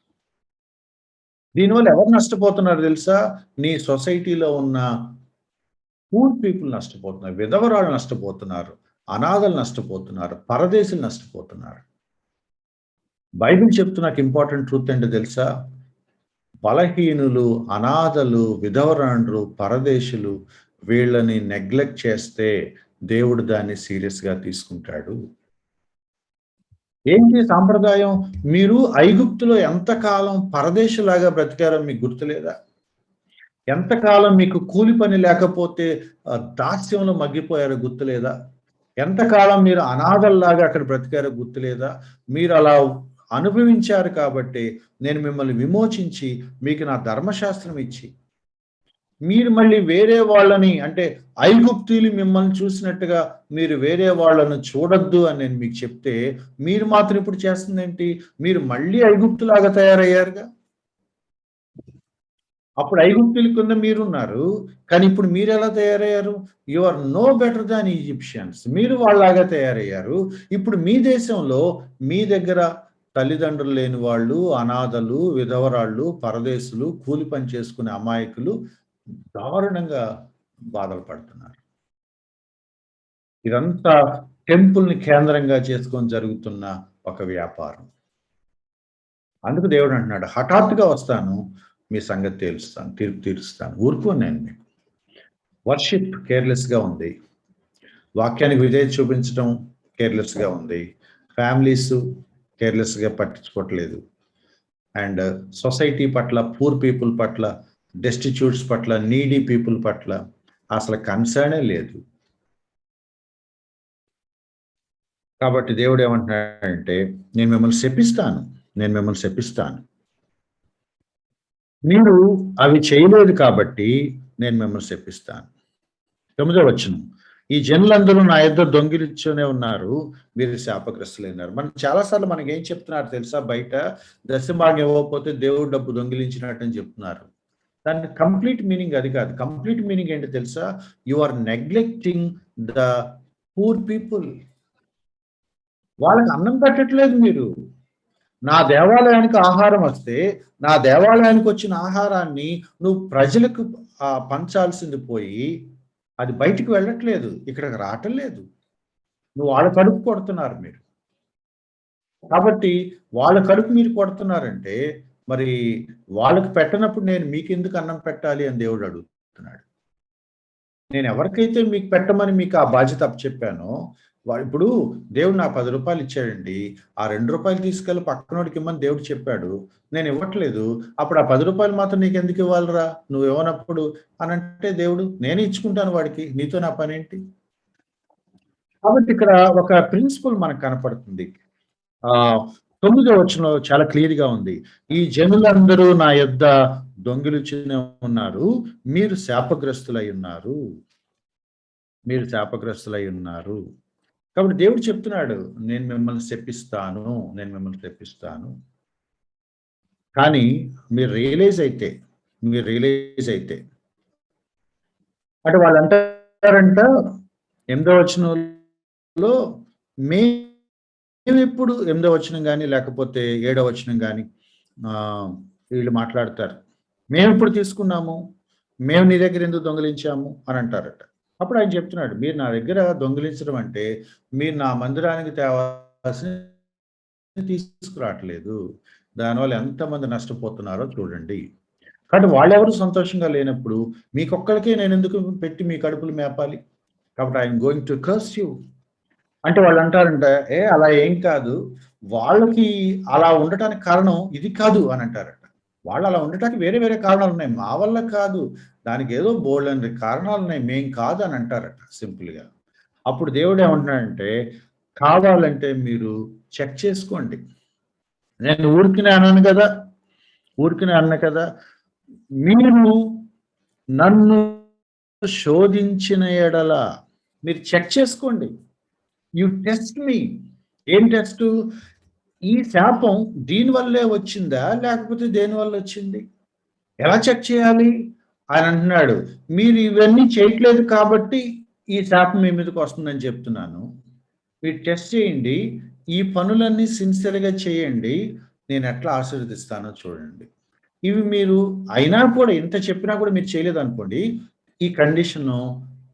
దీనివల్ల ఎవరు నష్టపోతున్నారు తెలుసా? నీ సొసైటీలో ఉన్న పూర్ పీపుల్ నష్టపోతున్నారు. విధవరాలు నష్టపోతున్నారు. అనాథలు నష్టపోతున్నారు. పరదేశులు నష్టపోతున్నారు. బైబిల్ చెప్తున్న నాకు ఇంపార్టెంట్ ట్రూత్ ఏంటో తెలుసా? బలహీనులు, అనాథలు, విధవరాండ్రు, పరదేశులు వీళ్ళని నెగ్లెక్ట్ చేస్తే దేవుడు దాన్ని సీరియస్‌గా తీసుకుంటాడు. ఏంటి సాంప్రదాయం? మీరు ఐగుప్తులో ఎంతకాలం పరదేశులాగా బ్రతికారో మీకు గుర్తులేదా? ఎంతకాలం మీకు కూలి పని లేకపోతే దాస్యంలో మగ్గిపోయారో గుర్తులేదా? ఎంతకాలం మీరు అనాథల్లాగా అక్కడ బ్రతికారో గుర్తులేదా? మీరలా అనుభవించారు కాబట్టి నేను మిమ్మల్ని విమోచించి మీకు నా ధర్మశాస్త్రం ఇచ్చి మీరు మళ్ళీ వేరే వాళ్ళని అంటే ఐగుప్తీయులు మిమ్మల్ని చూసినట్టుగా మీరు వేరే వాళ్ళను చూడొద్దు అని నేను మీకు చెప్తే, మీరు మాత్రం ఇప్పుడు చేస్తుందేంటి? మీరు మళ్ళీ ఐగుప్తులాగా తయారయ్యారుగా. అప్పుడు ఐగుప్తీయుల కింద మీరున్నారు. కానీ ఇప్పుడు మీరెలా తయారయ్యారు? You are no better than Egyptians. మీరు వాళ్ళలాగా తయారయ్యారు. ఇప్పుడు మీ దేశంలో మీ దగ్గర తల్లిదండ్రులు లేని వాళ్ళు, అనాథలు, విధవరాళ్ళు, పరదేశులు, కూలి పని చేసుకునే అమాయకులు దారుణంగా బాధలు పడుతున్నారు. ఇదంతా టెంపుల్‌ని కేంద్రంగా చేసుకొని జరుగుతున్న ఒక వ్యాపారం. అందుకు దేవుడు అంటున్నాడు, హఠాత్తుగా వస్తాను, మీ సంగతి తేలుస్తాను, తీర్పు తీరుస్తాను. ఊరుకోను నేను మీకు. వర్షిప్ కేర్‌లెస్‌గా ఉంది. వాక్యానికి విధేయత చూపించడం కేర్‌లెస్‌గా ఉంది. ఫ్యామిలీసు కేర్‌లెస్‌గా పట్టించుకోవట్లేదు. అండ్ సొసైటీ పట్ల, పూర్ పీపుల్ పట్ల, డెస్టిట్యూట్స్ పట్ల, నీడీ పీపుల్ పట్ల అసలు కన్సర్నే లేదు. కాబట్టి దేవుడు ఏమంటున్నాడంటే, నేను మిమ్మల్ని శపిస్తాను. నేను మిమ్మల్ని శపిస్తాను. మీరు అవి చేయలేదు కాబట్టి నేను మిమ్మల్ని శపిస్తాను. 9వ వచనం. ఈ జనులందరూ నా యొద్ద దొంగిలించునే ఉన్నారు. మీరు శాపగ్రస్తులైనారు. మనం చాలా సార్లు మనకేం చెప్తున్నారు తెలుసా బయట? దశమభాగం ఇవ్వకపోతే దేవుడు డబ్బు దొంగిలించినట్టని చెప్తున్నారు. దాని కంప్లీట్ మీనింగ్ అది కాదు. కంప్లీట్ మీనింగ్ ఏంటో తెలుసా? You are neglecting the poor people. వాళ్ళకి అన్నం పెట్టట్లేదు మీరు. నా దేవాలయానికి ఆహారం వస్తే, నా దేవాలయానికి వచ్చిన ఆహారాన్ని నువ్వు ప్రజలకు పంచాల్సింది పోయి, అది బయటికి వెళ్ళట్లేదు. ఇక్కడికి రావటం లేదు. నువ్వు వాళ్ళ కడుపు కొడుతున్నారు మీరు. కాబట్టి వాళ్ళ కడుపు మీరు కొడుతున్నారంటే, మరి వాళ్ళకి పెట్టనప్పుడు నేను మీకెందుకు అన్నం పెట్టాలి అని దేవుడు అడుగుతున్నాడు. నేను ఎవరికైతే మీకు పెట్టమని మీకు ఆ బాధ్యత అప్పచెప్పానో, ఇప్పుడు దేవుడు నాకు రూ. 10 ఇచ్చాడండి. ఆ రూ. 2 తీసుకెళ్ళి పక్కనోడికి ఇమ్మని దేవుడు చెప్పాడు. నేను ఇవ్వట్లేదు. అప్పుడు ఆ రూ. 10 మాత్రం నీకెందుకు ఇవ్వాలిరా? నువ్వు ఇవ్వనప్పుడు అనంటే దేవుడు, నేనే ఇచ్చుకుంటాను వాడికి. నీతో నా పనేంటి? కాబట్టి ఇక్కడ ఒక ప్రిన్సిపల్ మనకు కనపడుతుంది. ఆహ్, 9వ వచనంలో చాలా క్లియర్‌గా ఉంది. ఈ జనులందరూ నా యొద్ద దొంగిలించునే ఉన్నారు. మీరు శాపగ్రస్తులై ఉన్నారు. మీరు శాపగ్రస్తులై ఉన్నారు. కాబట్టి దేవుడు చెప్తున్నాడు, నేను మిమ్మల్ని శపిస్తాను. నేను మిమ్మల్ని శపిస్తాను. కానీ మీరు రియలైజ్ అయితే అంటే వాళ్ళంటారంట 8వ వచనంలో మేమెప్పుడు 8వ వచనం గాని, లేకపోతే 7వ వచనం గాని వీళ్ళు మాట్లాడతారు. మేమెప్పుడు తీసుకున్నాము? మేము నీ దగ్గర ఎందుకు దొంగిలించాము అని అంటారట. అప్పుడు ఆయన చెప్తున్నాడు, మీరు నా దగ్గర దొంగిలించడం అంటే, మీరు నా మందిరానికి తేవాల్సినవి తీసుకురావట్లేదు. దానివల్ల ఎంతమంది నష్టపోతున్నారో చూడండి. కాబట్టి వాళ్ళెవరు సంతోషంగా లేనప్పుడు, మీకొక్కళ్ళకే నేనెందుకు పెట్టి మీ కడుపులు మేపాలి? కాబట్టి I am going to curse you. అంటే వాళ్ళంటారంట, అలా ఏం కాదు. వాళ్ళకి అలా ఉండటానికి కారణం ఇది కాదు అని అంటారట. వాళ్ళు అలా ఉండటానికి వేరే వేరే కారణాలున్నాయి. మా వల్ల కాదు. దానికేదో బోలెడన్ని కారణాలున్నాయి. మేం కాదు అని అంటారట సింపుల్‌గా. అప్పుడు దేవుడేమంటున్నాడంటే, కావాలంటే మీరు చెక్ చేసుకోండి. నేను ఊరికనే అనను గదా! ఊరికనే అన్నా కదా! మీరు నన్ను శోధించిన ఎడల మీరు చెక్ చేసుకోండి. యూ టెస్ట్ మీ. ఏం టెస్టు? ఈ శాపం దీని వల్లే వచ్చిందా? లేకపోతే దేనివల్లొచ్చింది? ఎలా చెక్ చేయాలి? ఆయనంటున్నాడు, మీరు ఇవన్నీ చేయట్లేదు కాబట్టి ఈ శాపం మీ మీదకొస్తుందని చెప్తున్నాను. మీరు టెస్ట్ చేయండి. ఈ పనులన్నీ సిన్సియర్‌గా చేయండి. నేనెట్లా ఆశీర్వదిస్తానో చూడండి. ఇవి మీరు అయినా కూడా ఇంత చెప్పినా కూడా మీరు చేయలేదనుకోండి, ఈ కండిషను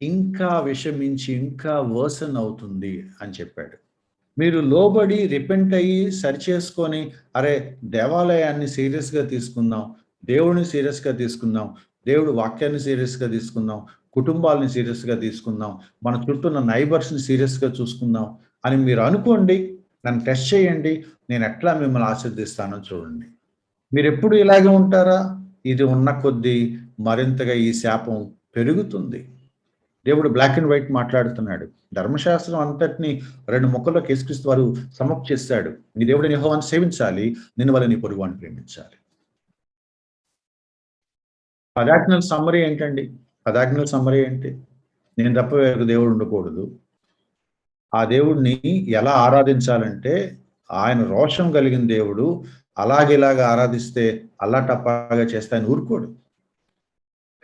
ఇంకా విషమించి, ఇంకా వర్సన్ అవుతుంది అని చెప్పాడు. మీరు లోబడి రిపెంట్ అయ్యి సరిచేసుకొని, అరే! దేవాలయాన్ని సీరియస్‌గా తీసుకుందాం. దేవుడిని సీరియస్‌గా తీసుకుందాం. దేవుడు వాక్యాన్ని సీరియస్‌గా తీసుకుందాం. కుటుంబాలని సీరియస్‌గా తీసుకుందాం. మన చుట్టూ ఉన్న నైబర్స్‌ని సీరియస్‌గా చూసుకుందాం అని మీరు అనుకోండి. నన్ను టెస్ట్ చేయండి. నేను ఎట్లా మిమ్మల్ని ఆశీర్వదిస్తానో చూడండి. మీరెప్పుడు ఇలాగే ఉంటారా? ఇది ఉన్న కొద్దీ మరింతగా ఈ శాపం పెరుగుతుంది. దేవుడు బ్లాక్ అండ్ వైట్ మాట్లాడుతున్నాడు. ధర్మశాస్త్రం అంతటిని 2 ముక్కల్లోకి యేసుక్రీస్తు వారు సమప్ చేసాడు. నీ దేవుడైన యెహోవాను సేవించాలి. నిన్ను వలె నీ పొరుగువాడిని ప్రేమించాలి. 10 ఆజ్ఞల సమ్మరీ ఏంటండి? 10 ఆజ్ఞల సమ్మరీ ఏంటి? నేను తప్ప వేరొక దేవుడు ఉండకూడదు. ఆ దేవుడిని ఎలా ఆరాధించాలంటే, ఆయన రోషం కలిగిన దేవుడు. అలాగిలాగా ఆరాధిస్తే అల్లాటప్పగా చేస్తే ఆయన ఊరుకోడు.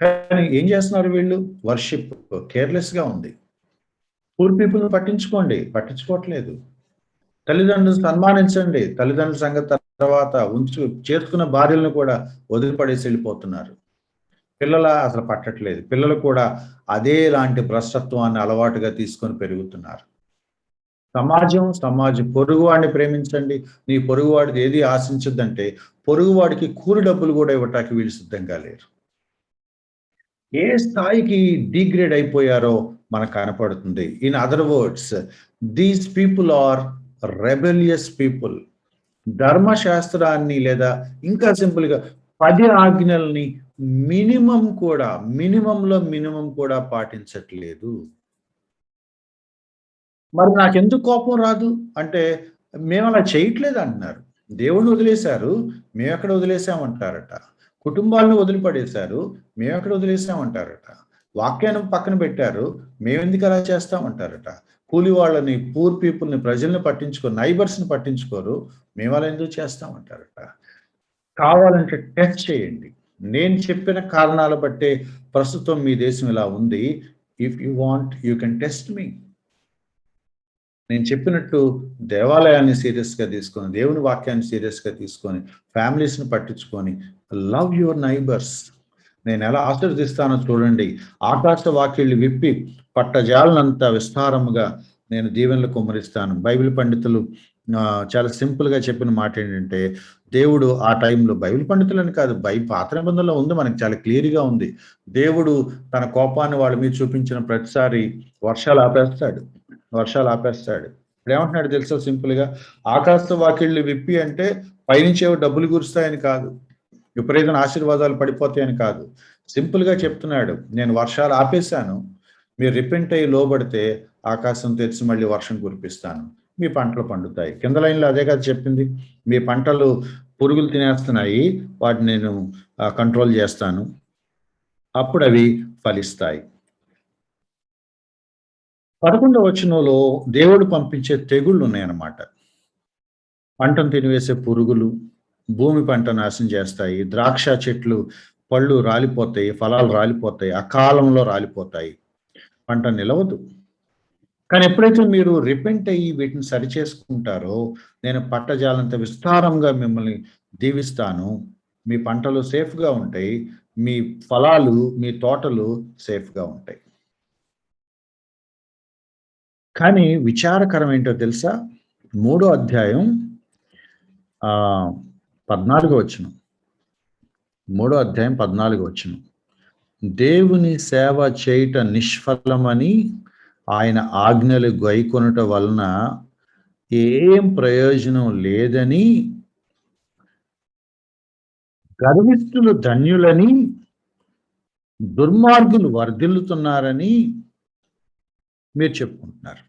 కానీ ఏం చేస్తున్నారు వీళ్ళు? వర్షిప్ కేర్‌లెస్‌గా ఉంది. పూర్ పీపుల్‌ని పట్టించుకోండి. పట్టించుకోవట్లేదు. తల్లిదండ్రులను సన్మానించండి. తల్లిదండ్రుల సంగతి తర్వాత చేసుకున్న భార్యలను కూడా వదిలిపడేసి ఎళ్ళిపోతున్నారు. అసలు పట్టట్లేదు. పిల్లలు కూడా అదే లాంటి భ్రష్టత్వాన్ని అలవాటుగా తీసుకొని పెరుగుతున్నారు. పొరుగువాడిని ప్రేమించండి. నీ పొరుగువాడిది ఏది ఆశించొద్దంటే, పొరుగువాడికి కూలి డబ్బులు గూడా ఇవ్వటానికి వీళ్ళు సిద్ధంగా లేరు. ఏ స్థాయికి డీగ్రేడ్ అయిపోయారో మనకు కనపడుతుంది. In other words, these people are rebellious people. ధర్మశాస్త్రాన్ని లేదా ఇంకా సింపుల్‌గా 10 ఆజ్ఞల్ని మినిమమ్ కూడా పాటించట్లేదు. మరి నాకెందుకు కోపం రాదు? అంటే మేమలా చేయట్లేదు అంటున్నారు. దేవుడిని వదిలేశారు. మేమెక్కడ వదిలేసామంటారట. కుటుంబాలను వదిలిపడేశారు. మేమెక్కడ వదిలేసామంటారట. వాక్యాన్ని పక్కన పెట్టారు. మేమెందుకు అలా చేస్తామంటారట. కూలి వాళ్ళని, పూర్ పీపుల్‌ని, ప్రజల్ని పట్టించుకోరు. నైబర్స్‌ని పట్టించుకోరు. మేమలా ఎందుకు చేస్తామంటారట. కావాలంటే టెస్ట్ చేయండి. నేను చెప్పిన కారణాల బట్టే ప్రస్తుతం మీ దేశం ఇలా ఉంది. If you want you can test me. నేను చెప్పినట్టు దేవాలయాన్ని సీరియస్‌గా తీసుకొని, దేవుని వాక్యాన్ని సీరియస్‌గా తీసుకొని, ఫ్యామిలీస్‌ని పట్టించుకొని, లవ్ యువర్ నైబర్స్. నేనెలా ఆశీర్వదిస్తానో చూడండి. ఆకాశ వాకిళ్ళు విప్పి పట్టజాలనంత విస్తారముగా నేను దీవెనలు కుమ్మరిస్తాను. బైబిల్ పండితులు చాలా సింపుల్‌గా చెప్పిన మాటేంటంటే, దేవుడు ఆ టైంలో బైబిల్ పండితులని కాదు, పాత నిబంధనలో ఉంది, మనకు చాలా క్లియర్‌గా ఉంది. దేవుడు తన కోపాన్ని వాళ్ళ మీద చూపించిన ప్రతిసారి వర్షాలు ఆపేస్తాడు. వర్షాలు ఆపేస్తాడు. ఇప్పుడేమంటున్నాడు తెలుసా సింపుల్‌గా? ఆకాశ వాకిళ్ళు విప్పి అంటే పైనుంచేవో డబ్బులు కురుస్తాయని కాదు. విపరీతమైన ఆశీర్వాదాలు పడిపోతాయని కాదు. సింపుల్‌గా చెప్తున్నాడు. నేను వర్షాలు ఆపేశాను. మీరు రిపెంట్ అయ్యి లోబడితే ఆకాశం తెరిచి మళ్ళీ వర్షం కురిపిస్తాను. మీ పంటలు పండుతాయి. కింద లైన్‌లో అదే కదా చెప్పింది. మీ పంటలు పురుగులు తినేస్తున్నాయి. వాటిని నేను కంట్రోల్ చేస్తాను. అప్పుడవి ఫలిస్తాయి. 11వ వచనంలో దేవుడు పంపించే తెగుళ్ళున్నాయన్నమాట. పంటను తినివేసే పురుగులు, భూమి పంట నాశనం చేస్తాయి. ద్రాక్ష చెట్లు పళ్ళు రాలిపోతాయి, ఫలాలు రాలిపోతాయి, అకాలంలో రాలిపోతాయి. పంట నిలవదు. కానీ ఎప్పుడైతే మీరు రిపెంట్ అయ్యి వీటిని సరిచేసుకుంటారో, నేను పట్టజాలంత విస్తారంగా మిమ్మల్ని దీవిస్తాను. మీ పంటలు సేఫ్‌గా ఉంటాయి. మీ ఫలాలు, మీ తోటలు సేఫ్‌గా ఉంటాయి. కానీ విచారకరం ఏంటో తెలుసా? మూడో అధ్యాయం 14 వచనం. మూడో అధ్యాయం 14 వచనం. దేవుని సేవ చేయుట నిష్ఫలమని ఆయన ఆజ్ఞలు గైకొనుట వలన ఏం ప్రయోజనం లేదని, గర్విష్ఠులు ధన్యులని, దుర్మార్గులు వర్ధిల్లుతున్నారని మీరు చెప్పుకుంటున్నారు.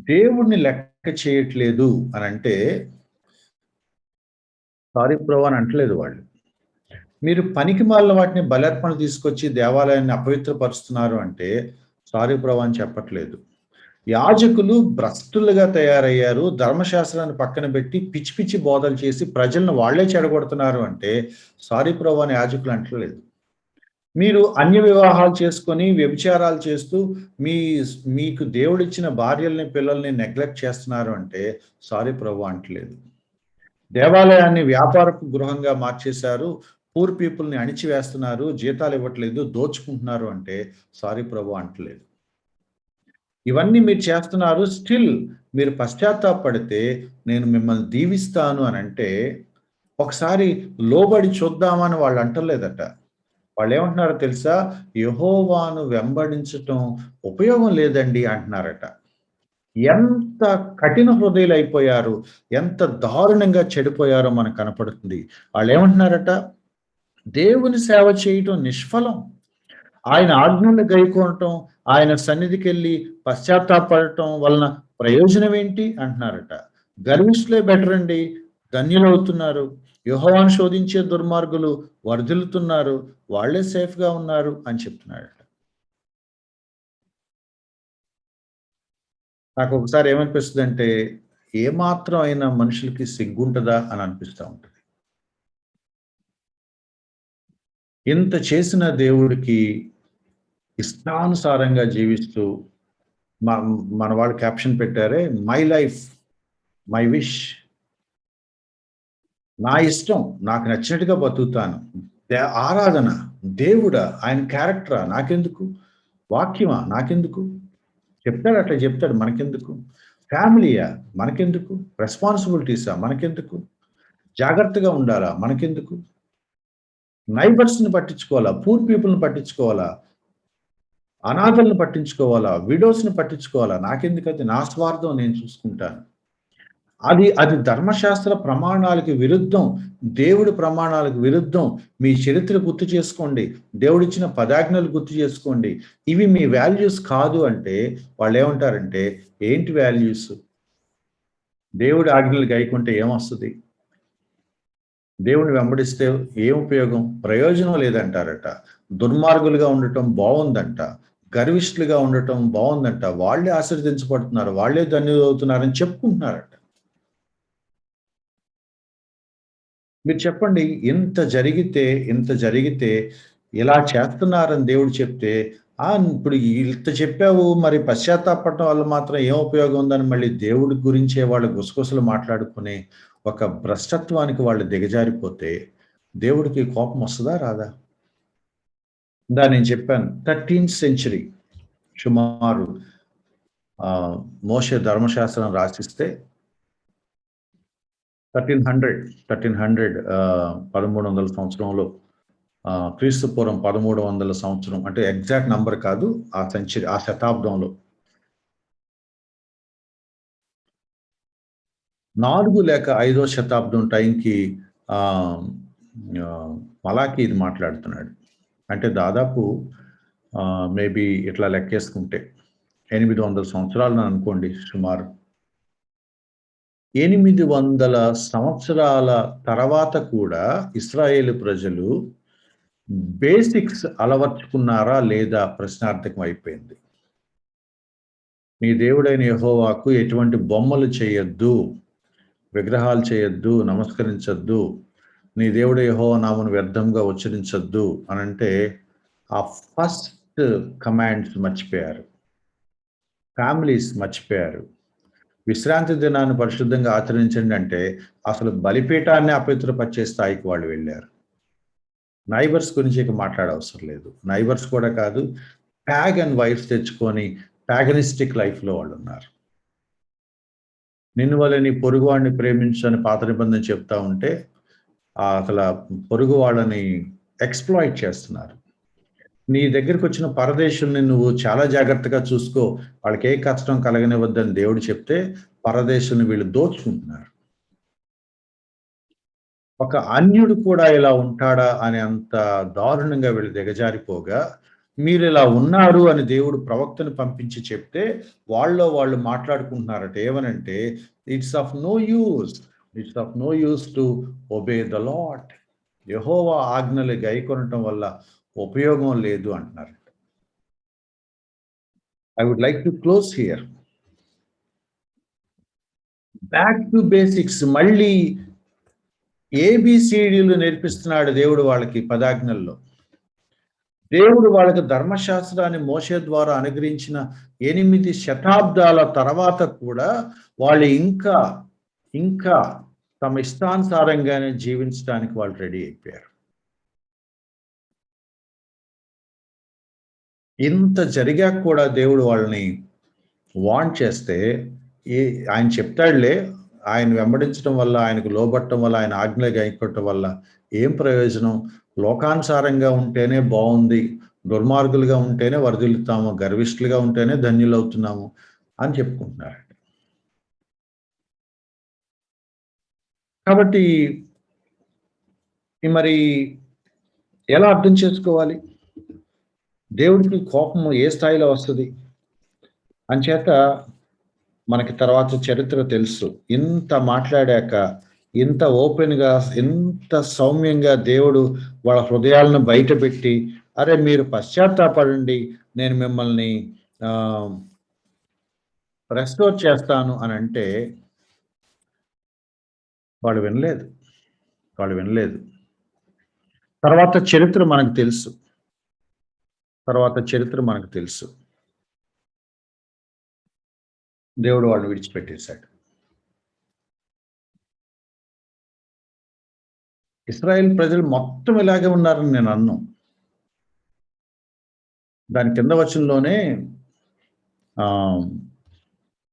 దేవుడిని లెక్క చేయట్లేదు అనంటే, సారీ ప్రభు అని అంటలేదు వాళ్ళు. మీరు పనికిమాలిన వాటిని బలర్పణలు తీసుకొచ్చి దేవాలయాన్ని అపవిత్రపరుస్తున్నారు అంటే, సారీ ప్రభు అని చెప్పట్లేదు. యాజకులు భ్రష్టులుగా తయారయ్యారు. ధర్మశాస్త్రాన్ని పక్కన పెట్టి పిచ్చి పిచ్చి బోధలు చేసి ప్రజలను వాళ్ళే చెడగొడుతున్నారు అంటే, సారీ ప్రభు అని యాజకులు అంటలేదు. మీరు అన్య వివాహాలు చేసుకొని, వ్యభిచారాలు చేస్తూ, మీ మీకు దేవుడిచ్చిన భార్యల్ని, పిల్లల్ని నెగ్లెక్ట్ చేస్తున్నారు అంటే, సారీ ప్రభు అంటలేదు. దేవాలయాన్ని వ్యాపారపు గృహంగా మార్చేశారు. పూర్ పీపుల్‌ని అణిచివేస్తున్నారు. జీతాలు ఇవ్వట్లేదు. దోచుకుంటున్నారు అంటే, సారీ ప్రభు అంటలేదు. ఇవన్నీ మీరు చేస్తున్నారు. స్టిల్ మీరు పశ్చాత్తాపపడితే నేను మిమ్మల్ని దీవిస్తాను అనంటే, ఒకసారి లోబడి చూద్దామని వాళ్ళు అంటలేదట. వాళ్ళేమంటున్నారో తెలుసా? యెహోవాను వెంబడించటం ఉపయోగం లేదండి అంటున్నారట. ఎంత కఠిన హృదయులైపోయారు, ఎంత దారుణంగా చెడిపోయారో మనకు కనపడుతుంది. వాళ్ళేమంటున్నారట? దేవుని సేవ చేయటం నిష్ఫలం. ఆయన ఆజ్ఞలు గైకొనటం, ఆయన సన్నిధికెళ్ళి పశ్చాత్తాపడటం వలన ప్రయోజనం ఏంటి అంటున్నారట. గర్విష్ఠులే బెటర్ అండి. ధన్యులవుతున్నారు. యెహోవాను శోధించే దుర్మార్గులు వర్ధిల్లుతున్నారు. వాళ్ళే సేఫ్‌గా ఉన్నారు అని చెప్తున్నాడట. నాకొకసారి ఏమనిపిస్తదంటే, ఏమాత్రం అయినా మనుషులకి సిగ్గుంటదా అని అనిపిస్తా ఉంటది. ఇంత చేసిన దేవుడికి ఇష్టానుసారంగా జీవిస్తూ మ మన వాళ్ళు క్యాప్షన్ పెట్టారే, మై లైఫ్, మై విష్. నా ఇష్టం. నాకు నచ్చినట్టుగా బతుకుతాను. ఆరాధన, దేవుడా, ఆయన క్యారెక్టరా నాకెందుకు? వాక్యమా? నాకెందుకు? చెప్తాడు, అట్లా చెప్తాడు, మనకెందుకు? ఫ్యామిలీయా? మనకెందుకు? రెస్పాన్సిబిలిటీసా? మనకెందుకు? జాగ్రత్తగా ఉండాలా? మనకెందుకు? నైబర్స్‌ని పట్టించుకోవాలా? పూర్ పీపుల్‌ని పట్టించుకోవాలా? అనాథలను పట్టించుకోవాలా? విడోస్‌ని పట్టించుకోవాలా? నాకెందుకది? నా స్వార్థం నేను చూసుకుంటాను. అది ధర్మశాస్త్ర ప్రమాణాలకి విరుద్ధం. దేవుడి ప్రమాణాలకు విరుద్ధం. మీ చరిత్ర గుర్తు చేసుకోండి. దేవుడిచ్చిన పదాజ్ఞలు గుర్తు చేసుకోండి. ఇవి మీ వాల్యూస్ కాదు అంటే వాళ్ళేమంటారంటే, ఏంటి వాల్యూస్? దేవుడి ఆజ్ఞలు గైకుంటే ఏమొస్తది? దేవుడిని వెంబడిస్తే ఏం ఉపయోగం? ప్రయోజనం లేదంటారట. దుర్మార్గులుగా ఉండటం బావుందంట. గర్విష్ఠులుగా ఉండటం బావుందంట. వాళ్ళే ఆశీర్వదించబడుతున్నారు. వాళ్ళే ధన్యులవుతున్నారని చెప్పుకుంటున్నారట. మీరు చెప్పండి, ఇంత జరిగితే ఇలా చేస్తున్నారని దేవుడు చెప్తే, ఇప్పుడు ఇంత చెప్పావు, మరి పశ్చాత్తాపడటం వల్ల మాత్రం ఏం ఉపయోగం ఉందని మళ్ళీ దేవుడి గురించే వాళ్ళు గుసగుసలు మాట్లాడుకునే ఒక భ్రష్టత్వానికి వాళ్ళు దిగజారిపోతే, దేవుడికి కోపం వస్తదా? రాదా? నేను చెప్పాను 13థ్ సెంచరీ సుమారు మోషే ధర్మశాస్త్రం రాసిస్తే 1300 1300 సంవత్సరంలో క్రీస్తు పూర్వం 1300 సంవత్సరం అంటే ఎగ్జాక్ట్ నంబర్ కాదు. ఆ సెంచరీ, ఆ శతాబ్దంలో 4 లేక 5వ శతాబ్దం టైంకి ఆహ్, మలాకి ఇది మాట్లాడుతున్నాడు. అంటే దాదాపు మేబీ ఇట్లా లెక్కేసుకుంటే 800 సంవత్సరాలని అనుకోండి సుమారు. 800 సంవత్సరాల తర్వాత కూడా ఇశ్రాయేలు ప్రజలు బేసిక్స్ అలవర్చుకున్నారా లేదా ప్రశ్నార్థకం అయిపోయింది. మీ దేవుడైన యెహోవాకు ఎటువంటి బొమ్మలు చేయొద్దు, విగ్రహాలు చేయొద్దు, నమస్కరించొద్దు. నీ దేవుడు యెహోవా నామమును వ్యర్థంగా ఉచ్చరించొద్దు అనంటే, ఆ ఫస్ట్ కమాండ్స్ మర్చిపోయారు. ఫ్యామిలీస్ మర్చిపోయారు. విశ్రాంతి దినాన్ని పరిశుద్ధంగా ఆచరించండి అంటే, అసలు బలిపీఠాన్నే అపవిత్రపరిచే స్థాయికి వాళ్ళు వెళ్లారు. నైబర్స్ గురించి ఇక మాట్లాడవసరం లేదు. నైబర్స్ కూడా కాదు, పాగన్ వైఫ్స్ తెచ్చుకొని పాగనిస్టిక్ లైఫ్‌లో వాళ్ళున్నారు. నిన్ను వలె నీ పొరుగువాడిని ప్రేమించు అని పాత నిబంధన చెప్తా ఉంటే, అసల పొరుగు వాళ్ళని ఎక్స్‌ప్లాయిట్ చేస్తున్నారు. నీ దగ్గరకొచ్చిన పరదేశుల్ని నువ్వు చాలా జాగ్రత్తగా చూసుకో. వాళ్ళకి ఏ కష్టం కలగనివ్వద్దని దేవుడు చెప్తే, పరదేశుల్ని వీళ్ళు దోచుకుంటున్నారు. ఒక అన్యుడు కూడా ఇలా ఉంటాడా అనే అంత దారుణంగా వీళ్ళు దిగజారిపోగా, మీరిలా ఉన్నారు అని దేవుడు ప్రవక్తను పంపించి చెప్తే, వాళ్ళలో వాళ్ళు మాట్లాడుకుంటున్నారట. ఏమనంటే, it's of no use. It's of no use to obey the lord. Jehovah ఆజ్ఞలు గైకొనటం వల్ల ఉపయోగం లేదు అంటున్నారు. I would like to close here. Back to basics మళ్ళీ ఏబీసీడీలు నేర్పిస్తున్నాడు దేవుడు వాళ్ళకి పదాజ్ఞల్లో. దేవుడు వాళ్ళకి ధర్మశాస్త్రాన్ని మోషే ద్వారా అనుగ్రహించిన 8 శతాబ్దాల తర్వాత కూడా వాళ్ళు ఇంకా తమ ఇష్టానుసారంగానే జీవించడానికి వాళ్ళు రెడీ అయిపోయారు. ఇంత జరిగాక కూడా దేవుడు వాళ్ళని వార్న్ చేస్తే, ఏ ఆయన చెప్తాడులే, ఆయన వెంబడించడం వల్ల, ఆయనకు లోబడటం వల్ల, ఆయన ఆజ్ఞలు గైకొనటం వల్ల ఏం ప్రయోజనం? లోకానుసారంగా ఉంటేనే బావుంది. దుర్మార్గులుగా ఉంటేనే వర్ధిల్లుతాము. గర్విష్ఠులుగా ఉంటేనే ధన్యులవుతున్నాము అని చెప్పుకుంటున్నారండి. కాబట్టి మరి ఎలా అర్థం చేసుకోవాలి? దేవుడికి కోపం ఏ స్థాయిలో వస్తది? అంచేత మనకి తర్వాత చరిత్ర తెలుసు. ఇంత మాట్లాడాక, ఇంత ఓపెన్‌గా, ఇంత సౌమ్యంగా దేవుడు వాళ్ళ హృదయాలను బయటపెట్టి, "అరె! మీరు పశ్చాత్తాపడండి. నేను మిమ్మల్ని ఆహ్, రెస్టోర్ చేస్తాను" అనంటే వాళ్ళు వినలేదు. వాళ్ళు వినలేదు. తర్వాత చరిత్ర మనకు తెలుసు. తర్వాత చరిత్ర మనకు తెలుసు. దేవుడు వాళ్ళని విడిచిపెట్టేసాడు. ఇశ్రాయేల్ ప్రజలు మొత్తం ఇలాగే ఉన్నారని నేను అనను. దాని కింద వచనంలోనే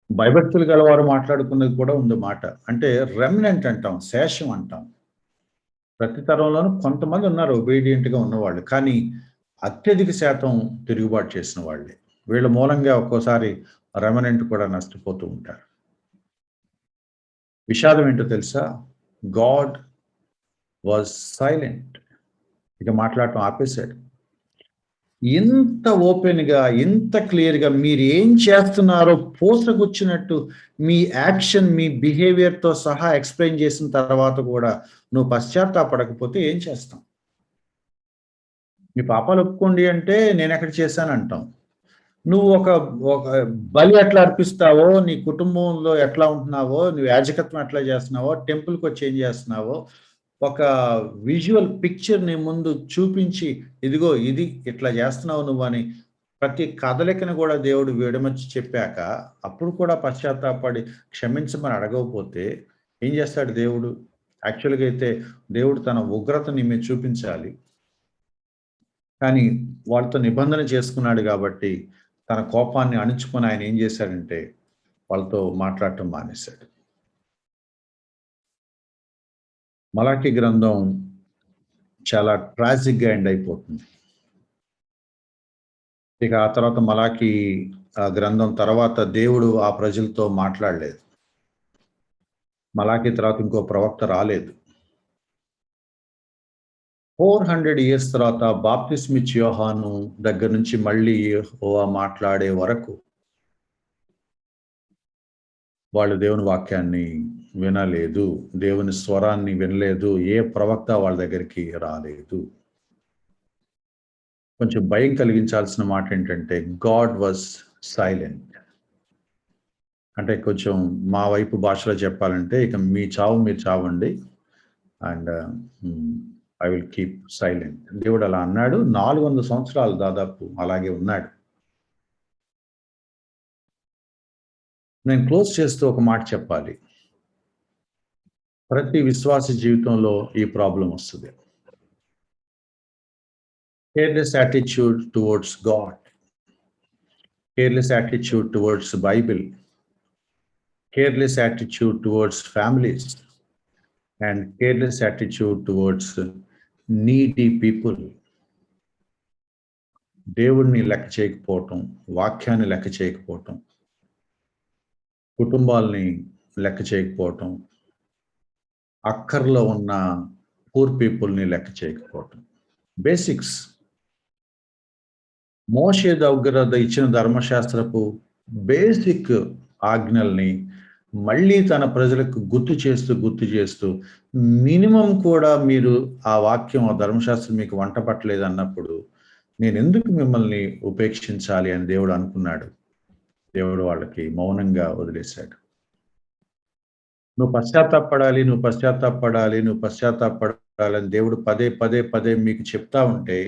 భయభక్తులు గలవారు మాట్లాడుకున్నది కూడా ఉంది మాట. అంటే రెమినెంట్ అంటాం, శేషం అంటాం. ప్రతి తరంలోనూ కొంతమంది ఉన్నారు ఒబీడియంట్‌గా ఉన్నవాళ్ళు. కానీ అత్యధిక శాతం తిరుగుబాటు చేసిన వాళ్ళే. వీళ్ళ మూలంగా ఒక్కోసారి రెమినెంట్ కూడా నష్టపోతూ ఉంటారు. విషాదం ఏంటో తెలుసా? God was silent. ఇక మాట్లాడటం ఆపేశాడు. ఇంత ఓపెన్‌గా, ఇంత క్లియర్‌గా మీరేం చేస్తున్నారో పూసగుచ్చినట్టు మీ యాక్షన్, మీ బిహేవియర్‌తో సహా ఎక్స్‌ప్లెయిన్ చేసిన తర్వాత కూడా నువ్వు పశ్చాత్తాపడకపోతే ఏం చేస్తాం? మీ పాపాలు ఒప్పుకోండి అంటే నేనెక్కడ చేశానంటాం. నువ్వు ఒక ఒక బలి ఎట్లా అర్పిస్తావో, నీ కుటుంబంలో ఎట్లా ఉంటున్నావో, నువ్వు యాజకత్వం ఎట్లా చేస్తున్నావో, టెంపుల్‌కొచ్చి ఏం చేస్తున్నావో, ఒక విజువల్ పిక్చర్ నీ ముందు చూపించి, ఇదిగో ఇది ఇట్లా చేస్తున్నావు నువ్వని ప్రతి కదలికను కూడా దేవుడు విడమర్చి చెప్పాక, అప్పుడు కూడా పశ్చాత్తాపడి క్షమించమని అడగకపోతే ఏం చేస్తాడు దేవుడు? యాక్చువల్‌గా అయితే దేవుడు తన ఉగ్రత నీ మీద చూపించాలి. కానీ వాళ్ళతో నిబంధన చేసుకున్నాడు కాబట్టి, తన కోపాన్ని అణుచుకొని ఆయన ఏం చేశాడంటే, వాళ్ళతో మాట్లాడటం మానేశాడు. మలాకి గ్రంథం చాలా ట్రాజిక్‌గా ఎండ్ అయిపోతుంది. ఇక ఆ తర్వాత మలాకి గ్రంథం తర్వాత దేవుడు ఆ ప్రజలతో మాట్లాడలేదు. మలాకి తర్వాత ఇంకో ప్రవక్త రాలేదు. 400 ఇయర్స్ తర్వాత బాప్తిస్మిచ్చి యోహాను దగ్గర నుంచి మళ్ళీ యెహోవా మాట్లాడే వరకు వాళ్ళు దేవుని వాక్యాన్ని వినలేదు. దేవుని స్వరాన్ని వినలేదు. ఏ ప్రవక్త వాళ్ళ దగ్గరికి రాలేదు. కొంచెం భయం కలిగించాల్సిన మాట ఏంటంటే గాడ్ వాస్ సైలెంట్. అంటే కొంచెం మా వైపు భాషలో చెప్పాలంటే ఇక మీ చావు మీరు చావండి. And I will keep silent. దేవుడు అలా అన్నాడు. 400 సంవత్సరాలు దాదాపు అలాగే ఉన్నాడు. నేను క్లోజ్ చేస్తూ ఒక మాట చెప్పాలి. ప్రతి విశ్వాస జీవితంలో ఈ ప్రాబ్లమ్ వస్తది. Careless attitude towards God. Careless attitude towards Bible. Careless attitude towards families. And careless attitude towards needy people. దేవుడిని లెక్క చేయకపోవటం, వాక్యాన్ని లెక్క చేయకపోవటం, కుటుంబాల్ని లెక్క చేయకపోవటం, అక్కర్లో ఉన్న పూర్ పీపుల్‌ని లెక్క చేయకపోవటం. బేసిక్స్. మోషే దగ్గర ఇచ్చిన ధర్మశాస్త్రపు బేసిక్ ఆజ్ఞల్ని మళ్ళీ తన ప్రజలకు గుర్తు చేస్తూ మినిమం కూడా మీరు ఆ వాక్యం, ఆ ధర్మశాస్త్రం మీకు వంట పట్టలేదు అన్నప్పుడు నేనెందుకు మిమ్మల్ని ఉపేక్షించాలి అని దేవుడు అనుకున్నాడు. దేవుడు వాళ్ళకి మౌనంగా వదిలేశాడు. నువ్వు పశ్చాత్తాపపడాలి, నువ్వు పశ్చాత్తాపపడాలి, నువ్వు పశ్చాత్తాపపడాలని దేవుడు పదే పదే పదే మీకు చెప్తా ఉంటే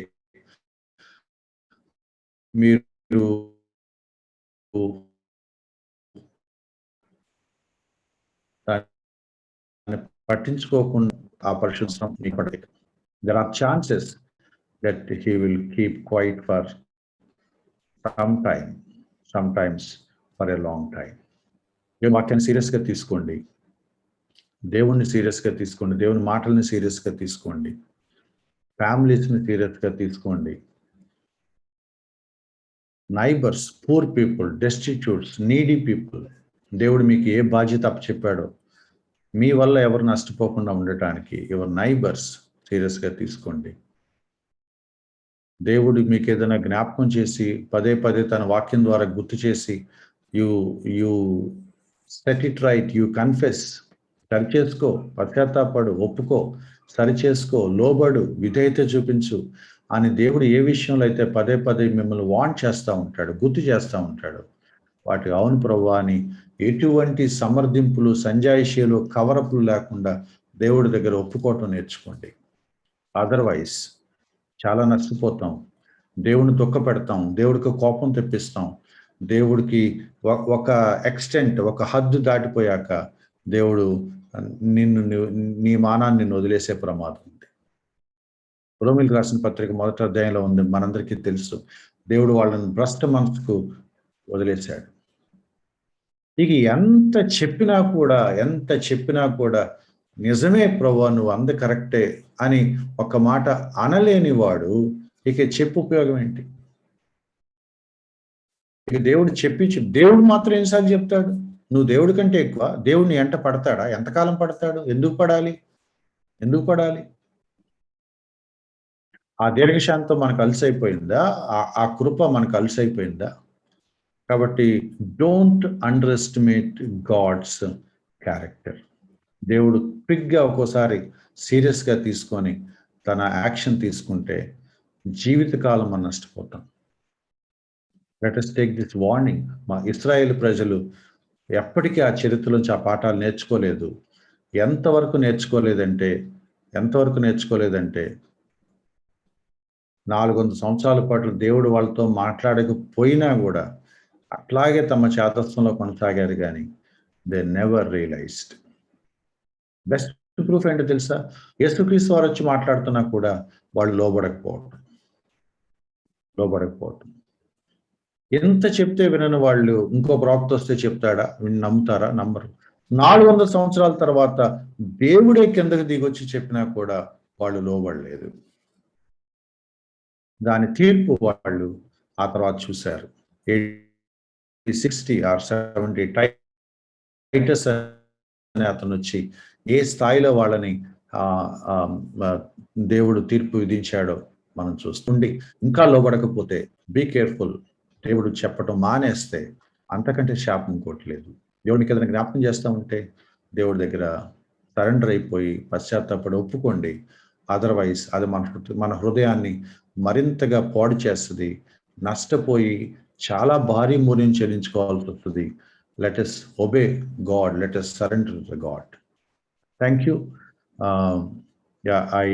మీరు దాన్ని పట్టించుకోకుండా ఆ పరిశుద్ధం మీకు పడతాయి. There are chances that he will keep quiet for some time, sometimes for a long time. దేవుని వాక్యాన్ని సీరియస్‌గా తీసుకోండి. దేవుణ్ణి సీరియస్‌గా తీసుకోండి. దేవుని మాటల్ని సీరియస్‌గా తీసుకోండి. ఫ్యామిలీస్‌ని సీరియస్‌గా తీసుకోండి. Neighbours, poor people, destitutes, needy people, దేవుడు మీకు ఏ బాధ్యత అప్పచెప్పాడో మీ వల్ల ఎవరు నష్టపోకుండా ఉండటానికి యువర్ నైబర్స్ సీరియస్‌గా తీసుకోండి. దేవుడు మీకు ఏదైనా జ్ఞాపకం చేసి పదే పదే తన వాక్యం ద్వారా గుర్తు చేసి you you set it right, you confess, సరిచేసుకో, పశ్చాత్తాపడు, ఒప్పుకో, సరిచేసుకో, లోబడు, విధేయత చూపించు అని దేవుడు ఏ విషయంలో అయితే పదే పదే మిమ్మల్ని వార్న్ చేస్తూ ఉంటాడు, గుర్తు చేస్తూ ఉంటాడు, వాటికి అవును ప్రభువా అని ఎటువంటి సమర్థింపులు, సంజాయిషీలు, కవరపులు లేకుండా దేవుడి దగ్గర ఒప్పుకోవటం నేర్చుకోండి. అదర్వైజ్ చాలా నష్టపోతాం. దేవుడిని దుఃఖపెడతాం. దేవుడికి కోపం తెప్పిస్తాం. దేవుడికి ఒక ఎక్స్‌టెంట్, ఒక హద్దు దాటిపోయాక దేవుడు నీ మానాన్ని నిన్ను వదిలేసే ప్రమాదం ఉంది. రోమీయులకు రాసిన పత్రిక మొదటి అధ్యాయంలో ఉంది. మనందరికీ తెలుసు. దేవుడు వాళ్ళని భ్రష్ట మనసుకు వదిలేశాడు. ఇక ఎంత చెప్పినా కూడా నిజమే ప్రభువా నువ్వు అంది కరెక్టే అని ఒక మాట అనలేని వాడు ఇక చెప్పు ఉపయోగం ఏంటి? ఇక దేవుడు మాత్రం ఎన్నిసార్లు చెప్తాడు? నువ్వు దేవుడి కంటే ఎక్కువ. దేవుడు నీ ఎంట పడతాడా? ఎంతకాలం పడతాడు? ఎందుకు పడాలి? ఎందుకు పడాలి? ఆ దీర్ఘశాంతం మనకు అలసైపోయిందా? ఆ కృప మనకు అలసైపోయిందా? కాబట్టి don't underestimate God's character. దేవుడు క్విక్‌గా ఒక్కోసారి సీరియస్‌గా తీసుకొని తన యాక్షన్ తీసుకుంటే జీవితకాలం మనం నష్టపోతాం. Let us take this warning. మా ఇశ్రాయేలు ప్రజలు ఎప్పటికీ ఆ చరిత్రలోంచి ఆ పాఠాలు నేర్చుకోలేదు. ఎంతవరకు నేర్చుకోలేదంటే 400 సంవత్సరాల పాటు దేవుడు వాళ్ళతో మాట్లాడకపోయినా గూడా అట్లాగే తమ చాదస్తంలో కొనసాగారు గానీ they never realised. Best proof ఏంటో తెలుసా? యేసుక్రీస్తు వారొచ్చి మాట్లాడుతున్నా కూడా వాళ్ళు లోబడకపోవటం. ఎంత చెప్తే వినని వాళ్ళు ఇంకో ప్రవక్త వస్తే చెప్తాడా? వీడిని నమ్ముతారా? నమ్మరు. 400 సంవత్సరాల తర్వాత దేవుడే కిందకి దిగొచ్చి చెప్పినా కూడా వాళ్ళు లోబడలేదు. దాని తీర్పు వాళ్ళు ఆ తర్వాత చూశారు. 60 ఆర్ 70 టైటస్ అనే అతనొచ్చి ఏ స్థాయిలో వాళ్ళని దేవుడు తీర్పు విధించాడో మనం చూస్తుండి ఇంకా లోబడకపోతే బీ కేర్ఫుల్. దేవుడు చెప్పటం మానేస్తే అంతకంటే శాపం ఇంకోట్లేదు. దేవునికి ఏదైనా జ్ఞాపకం చేస్తా ఉంటే దేవుడి దగ్గర సరెండర్ అయిపోయి పశ్చాత్తాపడి ఒప్పుకోండి. అదర్వైజ్ అది మన హృదయాన్ని మరింతగా పాడు చేస్తుంది. నష్టపోయి చాలా భారీ మూల్యం చెల్లించుకోవాల్సి వస్తుంది. Let us obey God. Let us surrender to God. Thank you. Yeah, I